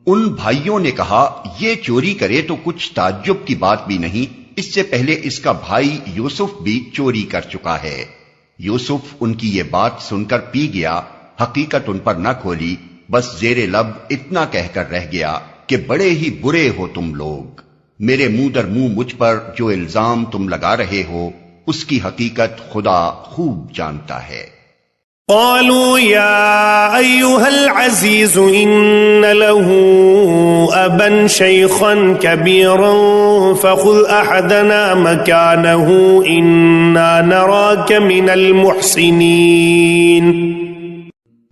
Speaker 2: ان بھائیوں نے کہا، یہ چوری کرے تو کچھ تعجب کی بات بھی نہیں، اس سے پہلے اس کا بھائی یوسف بھی چوری کر چکا ہے۔ یوسف ان کی یہ بات سن کر پی گیا، حقیقت ان پر نہ کھولی، بس زیر لب اتنا کہہ کر رہ گیا کہ بڑے ہی برے ہو تم لوگ، میرے منہ در منہ مجھ پر جو الزام تم لگا رہے ہو اس کی حقیقت خدا خوب جانتا ہے۔
Speaker 3: قالوا يا أيها العزيز إن له أبا شيخا كبيرا فخذ أحدنا مكانه إنا نراك من المحسنين۔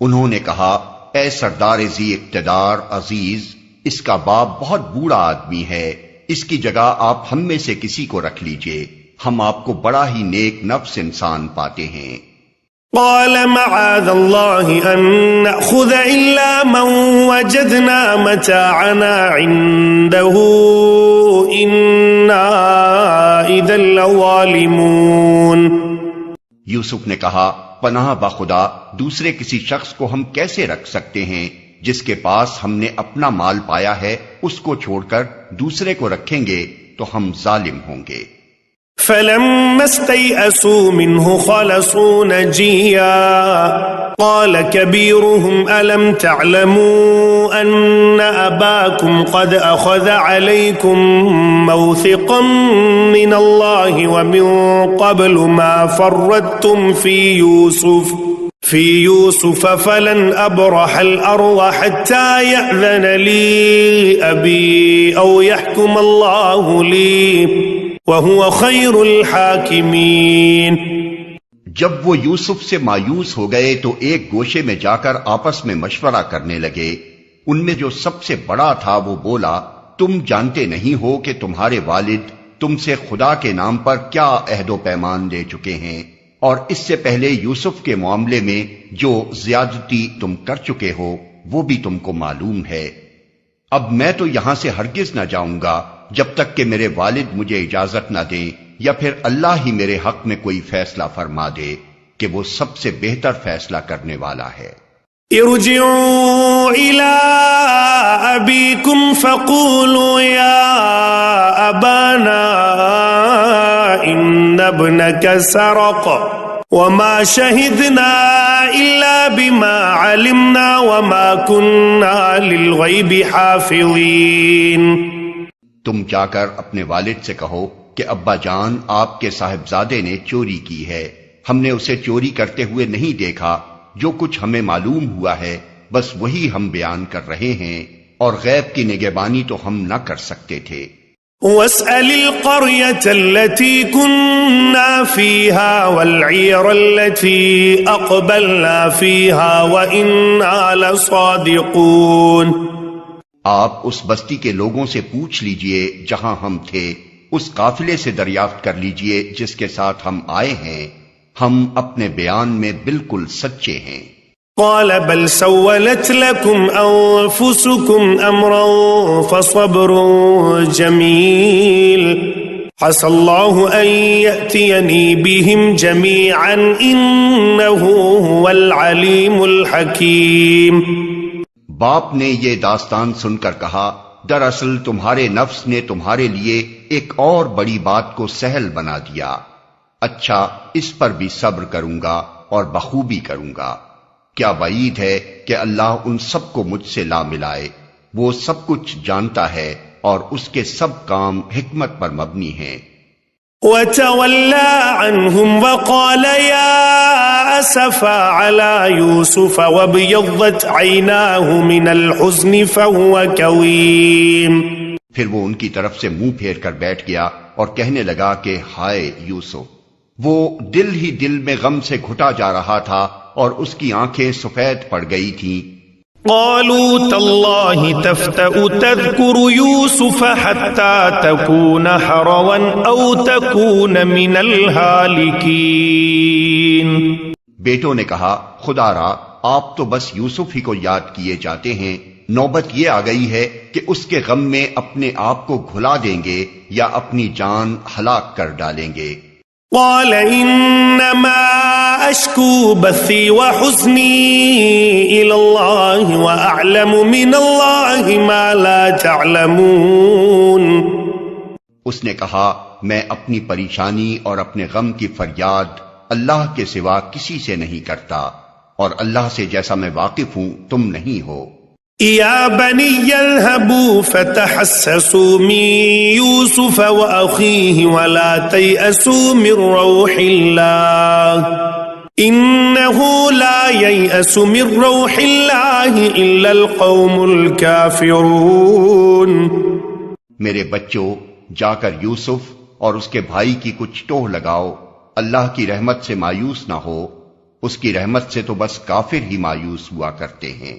Speaker 2: انہوں نے کہا، اے سردار ذی اقتدار عزیز، اس کا باپ بہت بوڑھا آدمی ہے، اس کی جگہ آپ ہم میں سے کسی کو رکھ لیجئے، ہم آپ کو بڑا ہی نیک نفس انسان پاتے ہیں۔
Speaker 3: قال معاذ الله أن نأخذ إلا من وجدنا متاعنا عنده إنا إذا إذا لظالمون.
Speaker 2: یوسف نے کہا پناہ بخدا دوسرے کسی شخص کو ہم کیسے رکھ سکتے ہیں جس کے پاس ہم نے اپنا مال پایا ہے، اس کو چھوڑ کر دوسرے کو رکھیں گے تو ہم ظالم ہوں گے.
Speaker 3: فلما استيئسوا منه خلصوا نجيا قال كبيرهم ألم تعلموا أن أباكم قد أخذ عليكم موثقا من الله ومن قبل ما فرطتم في يوسف فلن أبرح الأرض حتى يأذن لي أبي أو يحكم الله لي وَهُوَ خَيْرُ الْحَاكِمِينَ.
Speaker 2: جب وہ یوسف سے مایوس ہو گئے تو ایک گوشے میں جا کر آپس میں مشورہ کرنے لگے. ان میں جو سب سے بڑا تھا وہ بولا، تم جانتے نہیں ہو کہ تمہارے والد تم سے خدا کے نام پر کیا عہد و پیمان لے چکے ہیں، اور اس سے پہلے یوسف کے معاملے میں جو زیادتی تم کر چکے ہو وہ بھی تم کو معلوم ہے. اب میں تو یہاں سے ہرگز نہ جاؤں گا جب تک کہ میرے والد مجھے اجازت نہ دیں، یا پھر اللہ ہی میرے حق میں کوئی فیصلہ فرما دے کہ وہ سب سے بہتر فیصلہ کرنے والا ہے.
Speaker 3: ارجعوا إلى أبيكم فقولوا يا أبانا إن ابنك سرق وما شهدنا إلا بما علمنا وما كنا للغيب حافظين.
Speaker 2: تم جا کر اپنے والد سے کہو کہ ابا جان آپ کے صاحبزادے نے چوری کی ہے، ہم نے اسے چوری کرتے ہوئے نہیں دیکھا، جو کچھ ہمیں معلوم ہوا ہے بس وہی ہم بیان کر رہے ہیں، اور غیب کی نگہبانی تو ہم نہ کر سکتے تھے.
Speaker 3: واسأل القرية التي كنا فيها والعير التي أقبلنا فيها وإنا لصادقون.
Speaker 2: آپ اس بستی کے لوگوں سے پوچھ لیجئے جہاں ہم تھے، اس قافلے سے دریافت کر لیجئے جس کے ساتھ ہم آئے ہیں، ہم اپنے بیان میں بالکل سچے ہیں.
Speaker 3: قال بل سولت لكم أنفسكم أمرا فصبر جميل عسى الله أن يأتيني بهم جميعا إنه هو العليم الحكيم.
Speaker 2: باپ نے یہ داستان سن کر کہا، دراصل تمہارے نفس نے تمہارے لیے ایک اور بڑی بات کو سہل بنا دیا. اچھا، اس پر بھی صبر کروں گا اور بخوبی کروں گا. کیا وعید ہے کہ اللہ ان سب کو مجھ سے لا ملائے. وہ سب کچھ جانتا ہے اور اس کے سب کام حکمت پر مبنی ہیں.
Speaker 3: وتولى عنهم وقال يا أسفا على يوسف وابيضت عيناه من الحزن فهو كظيم.
Speaker 2: پھر وہ ان کی طرف سے منہ پھیر کر بیٹھ گیا اور کہنے لگا کہ ہائے یوسف. وہ دل ہی دل میں غم سے گھٹا جا رہا تھا اور اس کی آنکھیں سفید پڑ گئی تھیں.
Speaker 3: قالوا تالله تفتأ تذكر يوسف حتى تكون حروا أو تكون من الهالكين.
Speaker 2: بیٹوں نے کہا خدا را آپ تو بس یوسف ہی کو یاد کیے جاتے ہیں، نوبت یہ آ گئی ہے کہ اس کے غم میں اپنے آپ کو گھلا دیں گے یا اپنی جان ہلاک کر ڈالیں گے.
Speaker 3: قال انما اشكو بثي وحزني الى الله واعلم من الله ما لا تعلمون.
Speaker 2: اس نے کہا میں اپنی پریشانی اور اپنے غم کی فریاد اللہ کے سوا کسی سے نہیں کرتا، اور اللہ سے جیسا میں واقف ہوں تم نہیں ہو.
Speaker 3: يا بني اذهبوا فتحسسوا من يوسف وأخيه ولا تيأسوا من روح الله إنه لا ييأس من روح الله إلا القوم الكافرون.
Speaker 2: میرے بچوں، جا کر یوسف اور اس کے بھائی کی کچھ ٹوہ لگاؤ، اللہ کی رحمت سے مایوس نہ ہو، اس کی رحمت سے تو بس کافر ہی مایوس ہوا کرتے ہیں.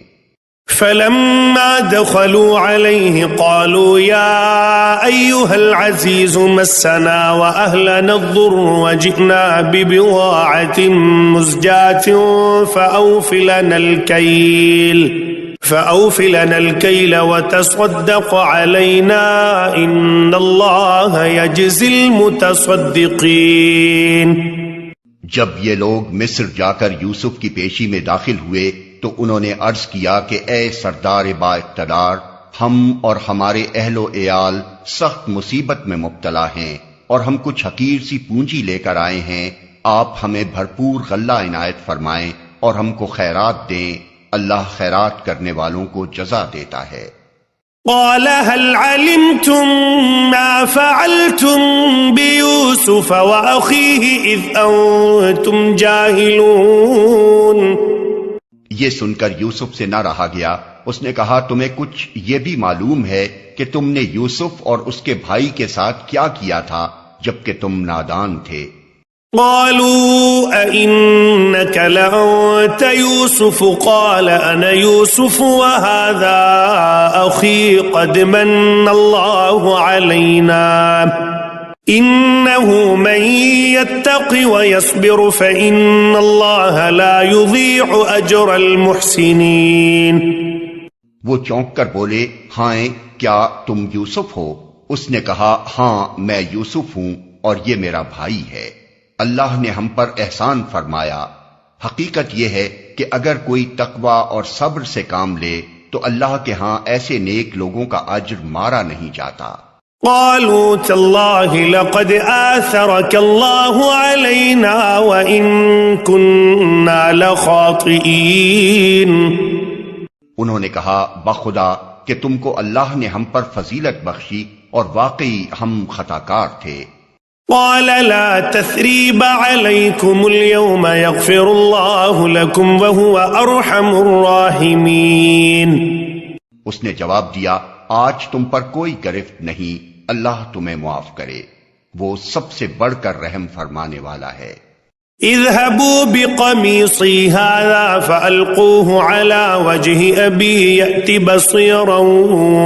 Speaker 3: فلما دخلوا عليه قالوا يا أيها العزيز مسنا وأهلنا الضر وجئنا ببضاعة مزجاة فأوف لنا الكيل وتصدق علينا إن الله يجزي المتصدقين.
Speaker 2: جب یہ لوگ مصر جا کر یوسف کی پیشی میں داخل ہوئے تو انہوں نے عرض کیا کہ اے سردار با اقتدار، ہم اور ہمارے اہل و عیال سخت مصیبت میں مبتلا ہیں اور ہم کچھ حقیر سی پونجی لے کر آئے ہیں، آپ ہمیں بھرپور غلہ عنایت فرمائیں اور ہم کو خیرات دیں، اللہ خیرات کرنے والوں کو جزا دیتا ہے.
Speaker 3: قال هل علمتم ما فعلتم بيوسف وأخيه إذ أنتم جاهلون.
Speaker 2: یہ سن کر یوسف سے نہ رہا گیا. اس نے کہا تمہیں کچھ یہ بھی معلوم ہے کہ تم نے یوسف اور اس کے بھائی کے ساتھ کیا کیا تھا جبکہ تم نادان تھے؟
Speaker 3: قالوا أئنك لأنت يوسف قال أنا يوسف وهذا أخي قد من الله علينا إنه من يتق ويصبر فإن الله لا يضيع أجر المحسنين.
Speaker 2: وہ چونک کر بولے ہاں کیا تم یوسف ہو؟ اس نے کہا ہاں میں یوسف ہوں اور یہ میرا بھائی ہے، اللہ نے ہم پر احسان فرمایا. حقیقت یہ ہے کہ اگر کوئی تقوی اور صبر سے کام لے تو اللہ کے ہاں ایسے نیک لوگوں کا اجر مارا نہیں جاتا.
Speaker 3: قالوا تالله لقد آثرك الله علينا وإن كنا لخاطئين.
Speaker 2: انہوں نے کہا بخدا کہ تم کو اللہ نے ہم پر فضیلت بخشی اور واقعی ہم خطاکار تھے.
Speaker 3: قال لا تثريب عليكم اليوم يغفر الله لكم وهو أرحم الراحمين.
Speaker 2: اس نے جواب دیا آج تم پر کوئی گرفت نہیں، اللہ تمہیں معاف کرے، وہ سب سے بڑھ کر رحم فرمانے والا ہے.
Speaker 3: اذهبوا بقميصي هذا فألقوه على وجه أبي يأت بصيرا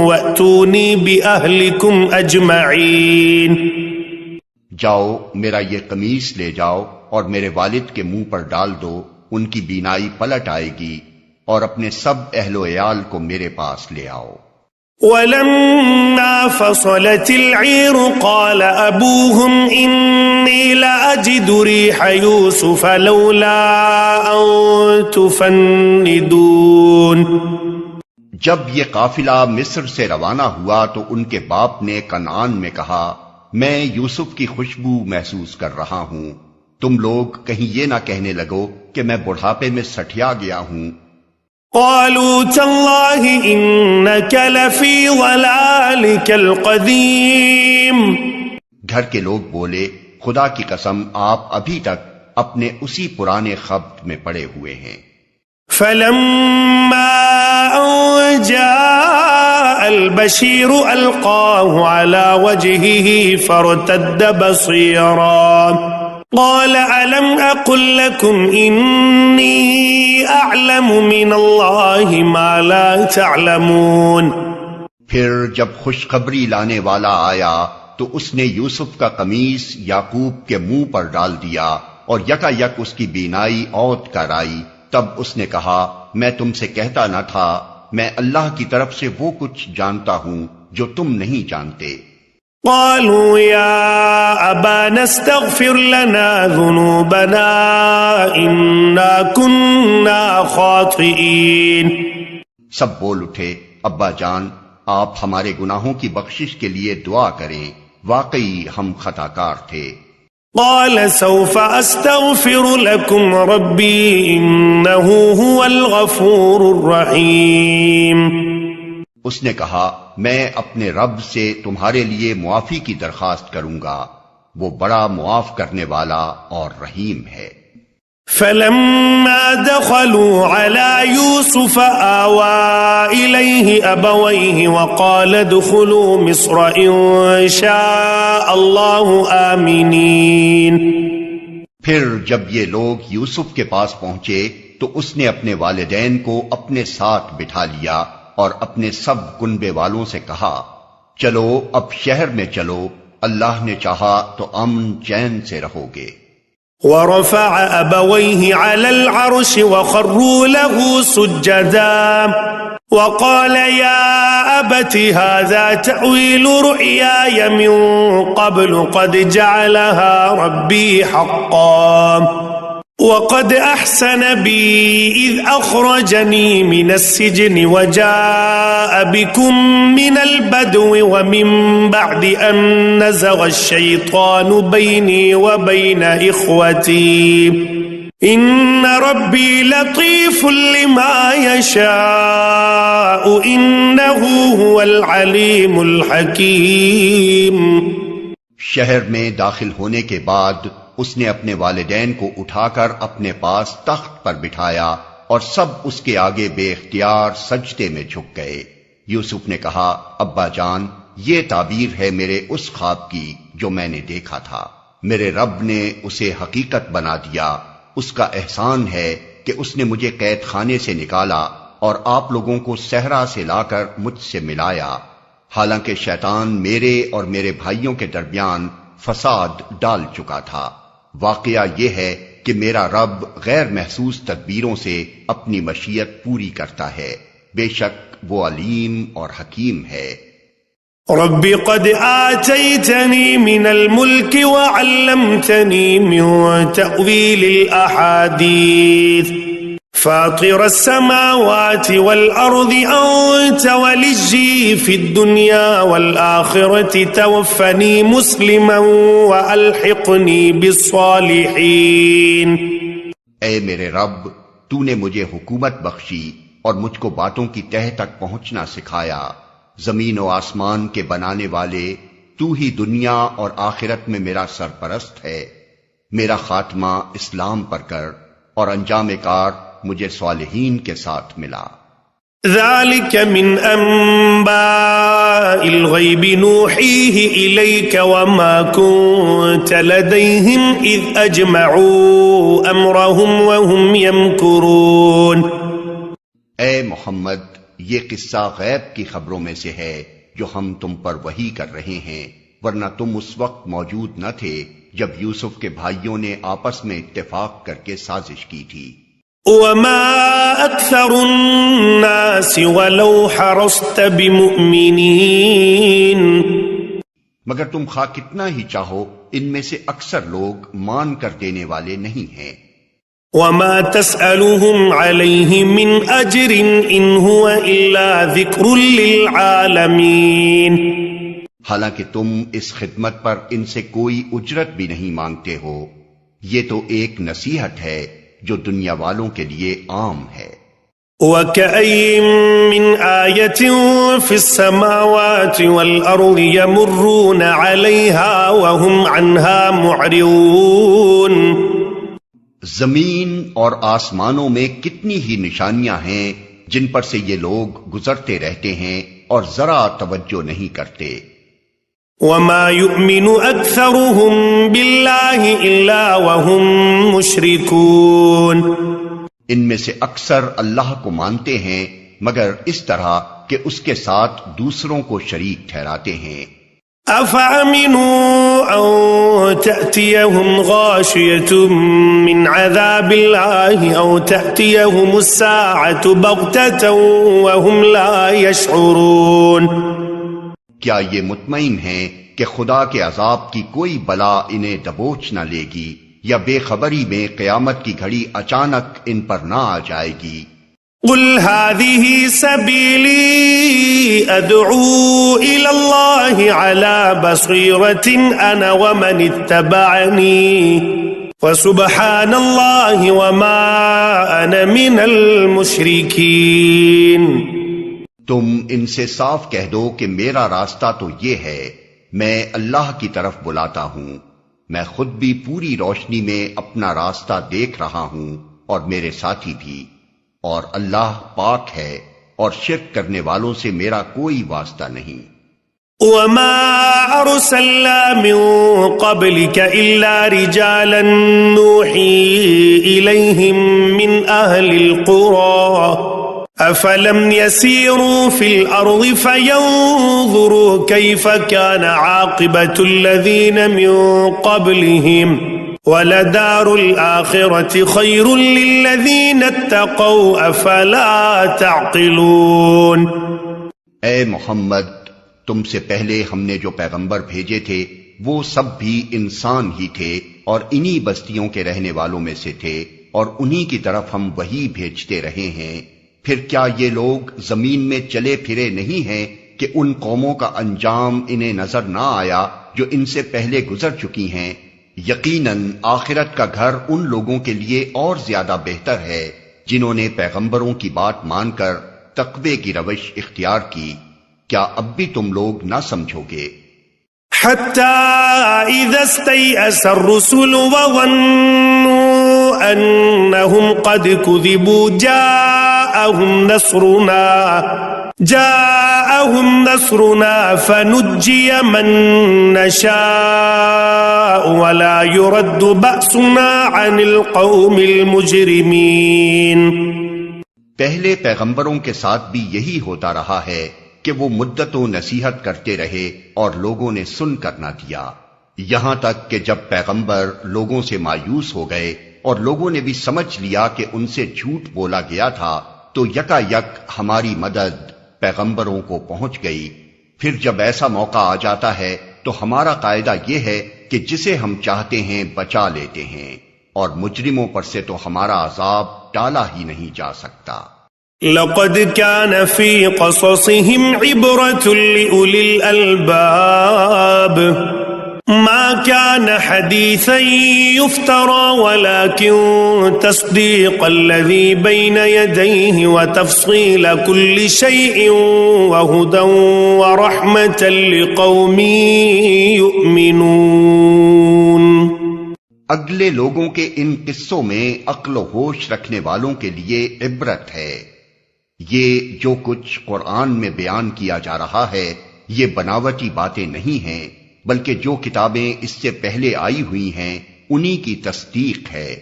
Speaker 3: وأتوني بأهلكم أجمعين.
Speaker 2: جاؤ میرا یہ قمیص لے جاؤ اور میرے والد کے منہ پر ڈال دو، ان کی بینائی پلٹ آئے گی، اور اپنے سب اہل و عیال کو میرے پاس لے آؤ.
Speaker 3: ولما فصلت العير قال أبوهم إني لأجد ريح يوسف لولا أن تفندون.
Speaker 2: جب یہ قافلہ مصر سے روانہ ہوا تو ان کے باپ نے کنعان میں کہا میں یوسف کی خوشبو محسوس کر رہا ہوں، تم لوگ کہیں یہ نہ کہنے لگو کہ میں بڑھاپے میں سٹھیا گیا ہوں.
Speaker 3: قالوا تالله إنك لفي ضلالك القديم.
Speaker 2: گھر کے لوگ بولے خدا کی قسم آپ ابھی تک اپنے اسی پرانے خبت میں پڑے ہوئے ہیں.
Speaker 3: فلما أن جاء البشير ألقاه على وجهه فارتد بصيرا قال ألم أقل لكم إني أعلم من الله ما لا تعلمون.
Speaker 2: پھر جب خوشخبری لانے والا آیا تو اس نے یوسف کا قمیص یعقوب کے منہ پر ڈال دیا اور یکا یک اس کی بینائی اوت کر آئی. تب اس نے کہا میں تم سے کہتا نہ تھا میں اللہ کی طرف سے وہ کچھ جانتا ہوں جو تم نہیں جانتے.
Speaker 3: قالوا يا أبانا استغفر لنا ذنوبنا إنا كنا خاطئين.
Speaker 2: سب بول اٹھے ابا جان آپ ہمارے گناہوں کی بخشش کے لیے دعا کریں، واقعی ہم خطاکار تھے.
Speaker 3: قال سوف أستغفر لكم ربي إنه هو الغفور الرحيم.
Speaker 2: اس نے کہا میں اپنے رب سے تمہارے لیے معافی کی درخواست کروں گا، وہ بڑا معاف کرنے والا اور رحیم ہے.
Speaker 3: فلما دخلوا على يوسف آوى إليه أبويه وقال ادخلوا مصر إن شاء الله آمنين.
Speaker 2: پھر جب یہ لوگ یوسف کے پاس پہنچے تو اس نے اپنے والدین کو اپنے ساتھ بٹھا لیا اور اپنے سب کنبے والوں سے کہا چلو اب شہر میں چلو، اللہ نے چاہا تو امن چین سے رہو گے.
Speaker 3: ورفع أبويه على العرش وخروا له سجدا وقال يا أبت هذا تأويل رؤياي من قبل قد جعلها ربي حقا وقد أحسن بي إذ أخرجني من السجن وجاء بكم من البدو ومن بعد أن نزغ الشيطان بيني وبين إخوتي إن ربي لطيف لما يشاء إنه هو العليم الحكيم.
Speaker 2: شہر میں داخل ہونے کے بعد اس نے اپنے والدین کو اٹھا کر اپنے پاس تخت پر بٹھایا اور سب اس کے آگے بے اختیار سجدے میں جھک گئے. یوسف نے کہا ابا جان یہ تعبیر ہے میرے اس خواب کی جو میں نے دیکھا تھا. میرے رب نے اسے حقیقت بنا دیا. اس کا احسان ہے کہ اس نے مجھے قید خانے سے نکالا اور آپ لوگوں کو صحرا سے لا کر مجھ سے ملایا، حالانکہ شیطان میرے اور میرے بھائیوں کے درمیان فساد ڈال چکا تھا. واقعہ یہ ہے کہ میرا رب غیر محسوس تدبیروں سے اپنی مشیت پوری کرتا ہے، بے شک وہ علیم اور حکیم ہے.
Speaker 3: رب قد آتيتني من الملك وعلمتني من تأويل الأحاديث فاطر السماوات والأرض أنت وليي في الدنيا والآخرة توفني مسلما وألحقني بالصالحين.
Speaker 2: اے میرے رب تو نے مجھے حکومت بخشی اور مجھ کو باتوں کی تہ تک پہنچنا سکھایا. زمین و آسمان کے بنانے والے تو ہی دنیا اور آخرت میں میرا سرپرست ہے. میرا خاتمہ اسلام پر کر اور انجام کار مجھے صالحین کے ساتھ ملا.
Speaker 3: ذلك من أنباء الغيب نوحيه إليك وما كنت لديهم إذ أجمعوا أمرهم وهم يمكرون.
Speaker 2: اے محمد یہ قصہ غیب کی خبروں میں سے ہے جو ہم تم پر وحی کر رہے ہیں، ورنہ تم اس وقت موجود نہ تھے جب یوسف کے بھائیوں نے آپس میں اتفاق کر کے سازش کی تھی.
Speaker 3: وما أكثر الناس ولو حرصت بمؤمنين.
Speaker 2: مگر تم خواہ کتنا ہی چاہو ان میں سے اکثر لوگ مان کر دینے والے نہیں ہیں.
Speaker 3: وما تسألهم عليه من أجر إن هو إلا ذكر للعالمين.
Speaker 2: حالانکہ تم اس خدمت پر ان سے کوئی اجرت بھی نہیں مانگتے ہو، یہ تو ایک نصیحت ہے جو دنیا والوں کے لیے عام ہے.
Speaker 3: وَكَأَيٍّ مِّنْ آيَةٍ فِي السَّمَاوَاتِ وَالْأَرْضِ يَمُرُّونَ عَلَيْهَا وَهُمْ عَنْهَا مُعْرِضُونَ.
Speaker 2: زمین اور آسمانوں میں کتنی ہی نشانیاں ہیں جن پر سے یہ لوگ گزرتے رہتے ہیں اور ذرا توجہ نہیں کرتے.
Speaker 3: وَمَا يُؤْمِنُ أَكْثَرُهُم بِاللَّهِ إِلَّا وَهُم مُشْرِكُونَ.
Speaker 2: ان میں سے اکثر اللہ کو مانتے ہیں مگر اس طرح کہ اس کے ساتھ دوسروں کو شریک ٹھہراتے ہیں.
Speaker 3: أَفَأَمِنُوا أَن تَأْتِيَهُمْ غَاشِيَةٌ مِّنْ عَذَابِ اللَّهِ أَوْ تَأْتِيَهُمُ السَّاعَةُ بَغْتَةً وَهُمْ لَا يَشْعُرُونَ.
Speaker 2: کیا یہ مطمئن ہیں کہ خدا کے عذاب کی کوئی بلا انہیں دبوچ نہ لے گی یا بے خبری میں قیامت کی گھڑی اچانک ان پر نہ آ جائے گی؟
Speaker 3: قل هذه سبيلي أدعو إلى الله على بصيرة أنا ومن اتبعني وسبحان الله وما أنا من المشركين.
Speaker 2: تم ان سے صاف کہہ دو کہ میرا راستہ تو یہ ہے، میں اللہ کی طرف بلاتا ہوں، میں خود بھی پوری روشنی میں اپنا راستہ دیکھ رہا ہوں اور میرے ساتھی بھی، اور اللہ پاک ہے اور شرک کرنے والوں سے میرا کوئی واسطہ نہیں.
Speaker 3: وما أرسلنا من قبلك إلا رجالا نوحي إليهم من أهل القرى أفلم يسيروا في الأرض فينظروا كيف كان عاقبة الذين من قبلهم وَلَدَارُ الْآخِرَةِ خَيْرٌ لِلَّذِينَ اتَّقَوْا أَفَلَا تَعْقِلُونَ۔
Speaker 2: اے محمد، تم سے پہلے ہم نے جو پیغمبر بھیجے تھے وہ سب بھی انسان ہی تھے اور انہی بستیوں کے رہنے والوں میں سے تھے، اور انہی کی طرف ہم وحی بھیجتے رہے ہیں۔ پھر کیا یہ لوگ زمین میں چلے پھرے نہیں ہیں کہ ان قوموں کا انجام انہیں نظر نہ آیا جو ان سے پہلے گزر چکی ہیں؟ یقیناً آخرت کا گھر ان لوگوں کے لیے اور زیادہ بہتر ہے جنہوں نے پیغمبروں کی بات مان کر تقوی کی روش اختیار کی۔ کیا اب بھی تم لوگ نہ سمجھو گے؟
Speaker 3: حَتَّى إِذَا اسْتَيْأَسَ الرُّسُلُ وَظَنُّوا أَنَّهُمْ قَدْ كُذِبُوا جاءهم نصرنا فنجي من نشاء ولا يرد بأسنا عن القوم المجرمين۔
Speaker 2: پہلے پیغمبروں کے ساتھ بھی یہی ہوتا رہا ہے کہ وہ مدت و نصیحت کرتے رہے اور لوگوں نے سن کر نہ دیا، یہاں تک کہ جب پیغمبر لوگوں سے مایوس ہو گئے اور لوگوں نے بھی سمجھ لیا کہ ان سے جھوٹ بولا گیا تھا تو یکا یک ہماری مدد پیغمبروں کو پہنچ گئی۔ پھر جب ایسا موقع آ جاتا ہے تو ہمارا قاعدہ یہ ہے کہ جسے ہم چاہتے ہیں بچا لیتے ہیں، اور مجرموں پر سے تو ہمارا عذاب ٹالا ہی نہیں جا سکتا۔
Speaker 3: لقد كان في قصصهم عبرة لأولي الألباب ما كان حديثا يفترى ولكن تصديق الذي بين يديه وتفصيل كل شيء وهدى ورحمة لقوم يؤمنون۔
Speaker 2: اگلے لوگوں کے ان قصوں میں عقل و ہوش رکھنے والوں کے لیے عبرت ہے۔ یہ جو کچھ قرآن میں بیان کیا جا رہا ہے یہ بناوٹی باتیں نہیں ہیں، بلکہ جو کتابیں اس سے پہلے آئی ہوئی ہیں انہی کی تصدیق ہے،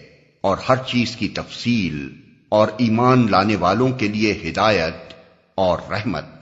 Speaker 2: اور ہر چیز کی تفصیل، اور ایمان لانے والوں کے لیے ہدایت اور رحمت۔